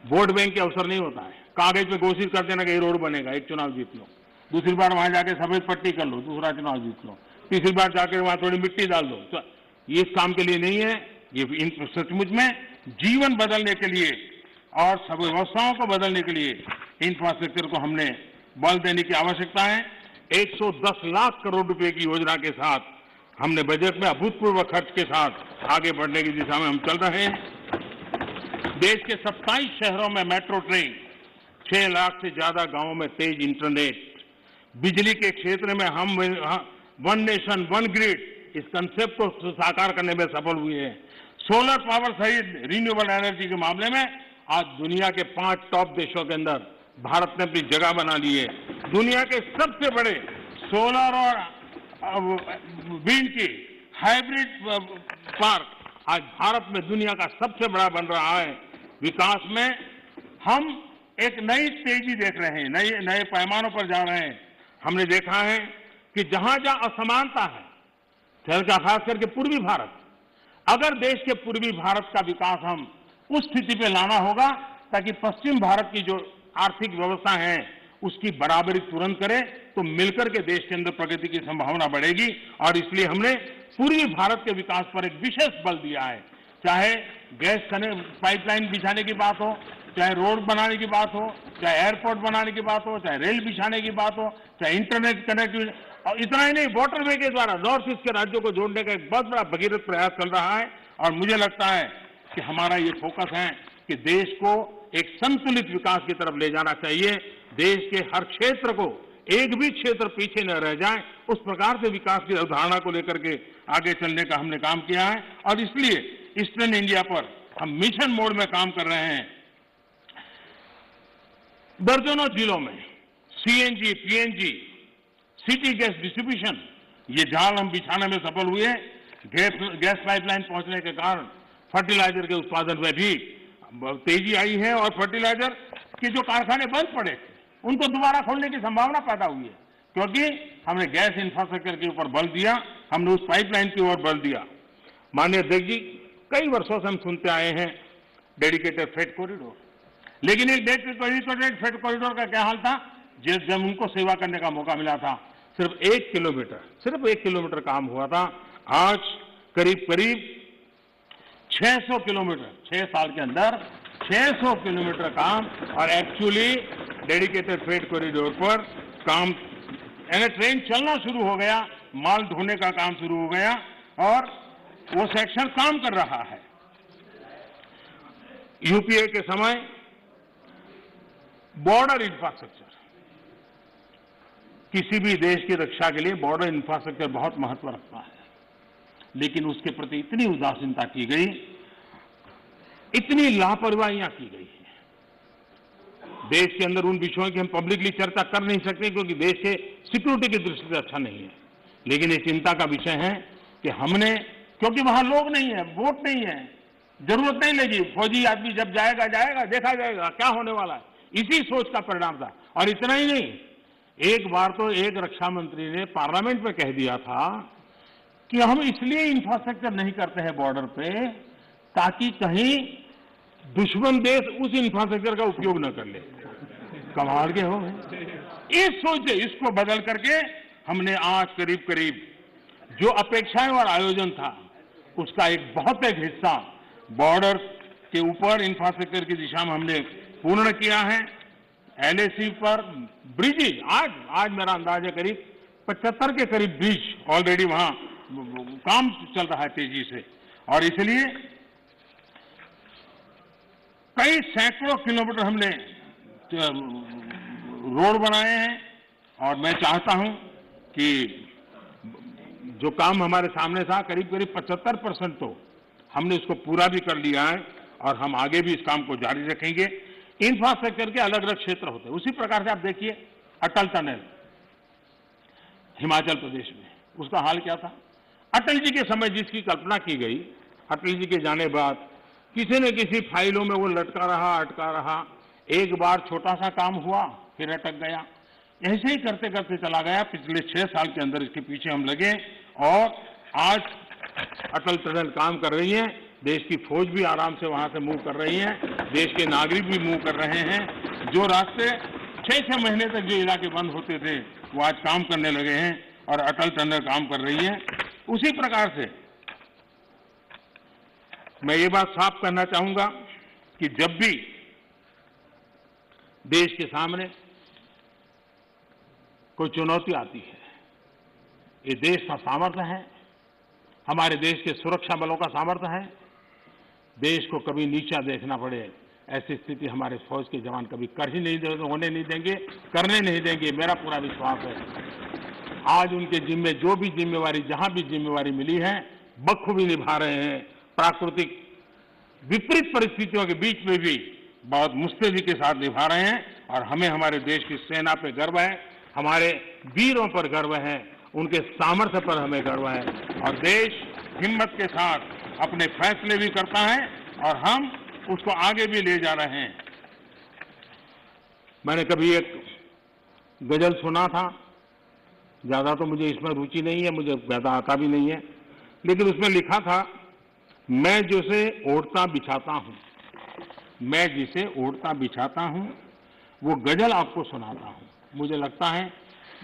Speaker 1: वोट बैंक के अवसर नहीं होता है, कागज पे घोषित कर देना कि ये रोड बनेगा, एक चुनाव जीत लो, दूसरी बार वहां जाके सफेद पट्टी कर लो, दूसरा चुनाव जीत लो, तीसरी बार जाकर वहां थोड़ी मिट्टी डाल दो। तो ये इस काम के लिए नहीं है, ये सचमुच में जीवन बदलने के लिए और सब व्यवस्थाओं को बदलने के लिए इंफ्रास्ट्रक्चर को हमने बल देने की आवश्यकता है। 110 लाख करोड़ रुपए की योजना के साथ हमने बजट में अभूतपूर्व खर्च के साथ आगे बढ़ने की दिशा में हम चल रहे हैं। देश के 27 शहरों में मेट्रो ट्रेन, 6 लाख से ज्यादा गांवों में तेज इंटरनेट, बिजली के क्षेत्र में हम वन नेशन वन ग्रिड इस कंसेप्ट को साकार करने में सफल हुए हैं। सोलर पावर सहित रिन्यूएबल एनर्जी के मामले में आज दुनिया के 5 टॉप देशों के अंदर भारत ने अपनी जगह बना ली है। दुनिया के सबसे बड़े सोलर और विंड की हाइब्रिड पार्क आज भारत में दुनिया का सबसे बड़ा बन रहा है। विकास में हम एक नई तेजी देख रहे हैं, नए पैमानों पर जा रहे हैं। हमने देखा है कि जहां जहां असमानता है, खास करके पूर्वी भारत, अगर देश के पूर्वी भारत का विकास हम उस स्थिति पे लाना होगा ताकि पश्चिम भारत की जो आर्थिक व्यवस्था है उसकी बराबरी तुरंत करे, तो मिलकर के देश के अंदर प्रगति की संभावना बढ़ेगी। और इसलिए हमने पूर्वी भारत के विकास पर एक विशेष बल दिया है। चाहे गैस पाइपलाइन बिछाने की बात हो, चाहे रोड बनाने की बात हो, चाहे एयरपोर्ट बनाने की बात हो, चाहे रेल बिछाने की बात हो, चाहे इंटरनेट कनेक्टिविटी, और इतना ही नहीं, वाटरवे के द्वारा नॉर्थ ईस्ट के राज्यों को जोड़ने का एक बहुत बड़ा भगीरथ प्रयास चल रहा है। और मुझे लगता है कि हमारा ये फोकस है कि देश को एक संतुलित विकास की तरफ ले जाना चाहिए। देश के हर क्षेत्र को, एक भी क्षेत्र पीछे न रह जाए, उस प्रकार से विकास की अवधारणा को लेकर के आगे चलने का हमने काम किया है। और इसलिए ईस्टर्न इंडिया पर हम मिशन मोड में काम कर रहे हैं। दर्जनों जिलों में CNG, PNG, city gas distribution, ये जाल हम बिछाने में सफल हुए। गैस पाइपलाइन पहुंचने के कारण फर्टिलाइजर के उत्पादन में भी तेजी आई है और फर्टिलाइजर के जो कारखाने बंद पड़े थे उनको दोबारा खोलने की संभावना पैदा हुई है, क्योंकि हमने गैस इंफ्रास्ट्रक्चर के ऊपर बल दिया, हमने उस पाइपलाइन की ओर बल दिया। माननीय अध्यक्ष जी, कई वर्षों से हम सुनते आए हैं डेडिकेटेड फ्रेट कॉरिडोर, लेकिन एक डेडिकेटेड फ्रेट कॉरिडोर का क्या हाल था? जब उनको सेवा करने का मौका मिला था, सिर्फ 1 किलोमीटर काम हुआ था। आज करीब 600 किलोमीटर, 6 साल के अंदर 600 किलोमीटर काम, और एक्चुअली डेडिकेटेड फ्रेट कॉरिडोर पर काम, यानी ट्रेन चलना शुरू हो गया, माल ढोने का काम शुरू हो गया और वो सेक्शन काम कर रहा है। यूपीए के समय बॉर्डर इंफ्रास्ट्रक्चर, किसी भी देश की रक्षा के लिए बॉर्डर इंफ्रास्ट्रक्चर बहुत महत्व रखता है, लेकिन उसके प्रति इतनी उदासीनता की गई, इतनी लापरवाहियां की गई है। देश के अंदर उन विषयों की हम पब्लिकली चर्चा कर नहीं सकते क्योंकि देश के सिक्योरिटी की दृष्टि से अच्छा नहीं है, लेकिन ये चिंता का विषय है कि हमने, क्योंकि वहां लोग नहीं है, वोट नहीं है, जरूरत नहीं लगी, फौजी आदमी जब जाएगा देखा जाएगा क्या होने वाला है, इसी सोच का परिणाम था। और इतना ही नहीं, एक बार तो एक रक्षा मंत्री ने पार्लियामेंट में कह दिया था कि हम इसलिए इंफ्रास्ट्रक्चर नहीं करते हैं बॉर्डर पे ताकि कहीं दुश्मन देश उस इंफ्रास्ट्रक्चर का उपयोग न कर ले। कमाल के हो गए। इस सोच से इसको बदल करके हमने आज करीब करीब जो अपेक्षाएं और आयोजन था उसका एक बहुत एक हिस्सा बॉर्डर के ऊपर इंफ्रास्ट्रक्चर की दिशा में हमने पूर्ण किया है। एलएसी पर ब्रिज, आज मेरा अंदाज है करीब 75 के करीब ब्रिज ऑलरेडी वहां काम चल रहा है तेजी से, और इसलिए कई सैकड़ों किलोमीटर हमने रोड बनाए हैं। और मैं चाहता हूं कि जो काम हमारे सामने था करीब 75% तो हमने उसको पूरा भी कर लिया है और हम आगे भी इस काम को जारी रखेंगे। इंफ्रास्ट्रक्चर के अलग अलग क्षेत्र होते हैं, उसी प्रकार से आप देखिए अटल टनल हिमाचल प्रदेश में, उसका हाल क्या था? अटल जी के समय जिसकी कल्पना की गई, अटल जी के जाने बाद किसी न किसी फाइलों में वो लटका रहा, अटका रहा, एक बार छोटा सा काम हुआ फिर अटक गया, ऐसे ही करते करते चला गया। पिछले 6 साल के अंदर इसके पीछे हम लगे और आज अटल टनल काम कर रही है। देश की फौज भी आराम से वहां से मूव कर रही है, देश के नागरिक भी मूव कर रहे हैं। जो रास्ते 6-6 महीने तक जो इलाके बंद होते थे वो आज काम करने लगे हैं और अटल टनल काम कर रही है। उसी प्रकार से मैं ये बात साफ करना चाहूंगा कि जब भी देश के सामने कोई चुनौती आती है, ये देश का सामर्थ्य है, हमारे देश के सुरक्षा बलों का सामर्थ्य है। देश को कभी नीचा देखना पड़े ऐसी स्थिति हमारे फौज के जवान कभी कर ही नहीं होने नहीं देंगे, करने नहीं देंगे, मेरा पूरा विश्वास है। आज उनके जिम्मे जो भी जिम्मेवारी, जहां भी जिम्मेवारी मिली है, बखूबी निभा रहे हैं। प्राकृतिक विपरीत परिस्थितियों के बीच में भी बहुत मुस्तैदी के साथ निभा रहे हैं और हमें हमारे देश की सेना पे गर्व है, हमारे वीरों पर गर्व है, उनके सामर्थ्य पर हमें गर्व है और देश हिम्मत के साथ अपने फैसले भी करता है और हम उसको आगे भी ले जा रहे हैं। मैंने कभी एक गजल सुना था, ज्यादा तो मुझे इसमें रुचि नहीं है, मुझे ज्यादा आता भी नहीं है, लेकिन उसमें लिखा था, मैं जिसे ओढ़ता बिछाता हूं, मैं जिसे ओढ़ता बिछाता हूं, वो गजल आपको सुनाता हूं। मुझे लगता है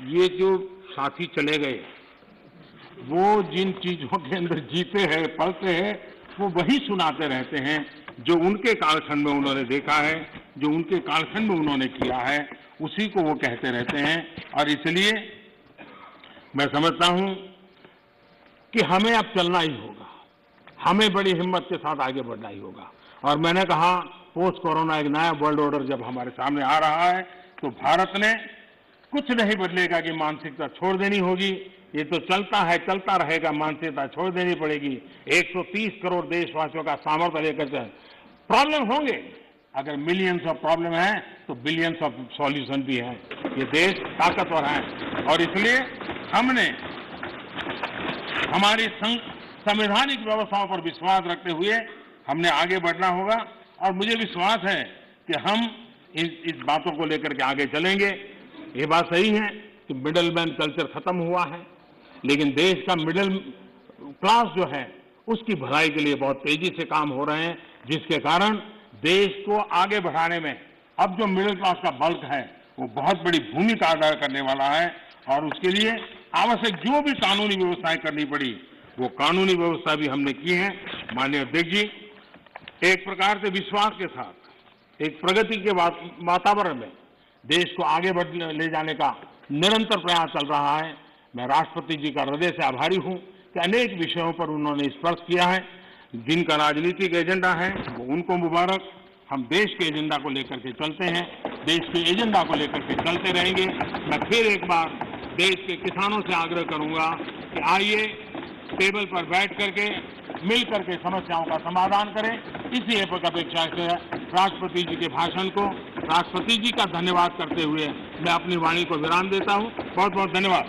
Speaker 1: ये जो साथी चले गए, वो जिन चीजों के अंदर जीते हैं, पलते हैं, वो वही सुनाते रहते हैं जो उनके कालखंड में उन्होंने देखा है, जो उनके कालखंड में उन्होंने किया है, उसी को वो कहते रहते हैं। और इसलिए मैं समझता हूं कि हमें अब चलना ही होगा, हमें बड़ी हिम्मत के साथ आगे बढ़ना ही होगा। और मैंने कहा पोस्ट कोरोना एक नया वर्ल्ड ऑर्डर जब हमारे सामने आ रहा है तो भारत ने कुछ नहीं बदलेगा कि मानसिकता छोड़ देनी होगी, ये तो चलता है चलता रहेगा, मानसिकता छोड़ देनी पड़ेगी। 130 करोड़ देशवासियों का सामर्थ्य लेकर चल, प्रॉब्लम होंगे, अगर मिलियंस ऑफ प्रॉब्लम है तो बिलियंस ऑफ सॉल्यूशन भी है। ये देश ताकतवर है और इसलिए हमने हमारी संवैधानिक व्यवस्थाओं पर विश्वास रखते हुए हमने आगे बढ़ना होगा और मुझे विश्वास है कि हम इस बातों को लेकर के आगे चलेंगे। ये बात सही है कि मिडिल मैन कल्चर खत्म हुआ है, लेकिन देश का मिडिल क्लास जो है उसकी भलाई के लिए बहुत तेजी से काम हो रहे हैं, जिसके कारण देश को आगे बढ़ाने में अब जो मिडिल क्लास का बल्क है वो बहुत बड़ी भूमिका अदा करने वाला है और उसके लिए आवश्यक जो भी कानूनी व्यवस्थाएं करनी पड़ी वो कानूनी व्यवस्था भी हमने की है। माननीय अध्यक्ष जी, एक प्रकार से विश्वास के साथ एक प्रगति के वातावरण में देश को आगे ले जाने का निरंतर प्रयास चल रहा है। मैं राष्ट्रपति जी का हृदय से आभारी हूं कि अनेक विषयों पर उन्होंने स्पर्श किया है। जिनका राजनीतिक एजेंडा है वो उनको मुबारक, हम देश के एजेंडा को लेकर के चलते हैं, देश के एजेंडा को लेकर के चलते रहेंगे। मैं फिर एक बार देश के किसानों से आग्रह करूंगा कि आइए टेबल पर बैठ करके मिल करके समस्याओं का समाधान करें। इसी अपेक्षा से राष्ट्रपति जी के भाषण को राष्ट्रपति जी का धन्यवाद करते हुए मैं अपनी वाणी को विराम देता हूं। बहुत बहुत धन्यवाद।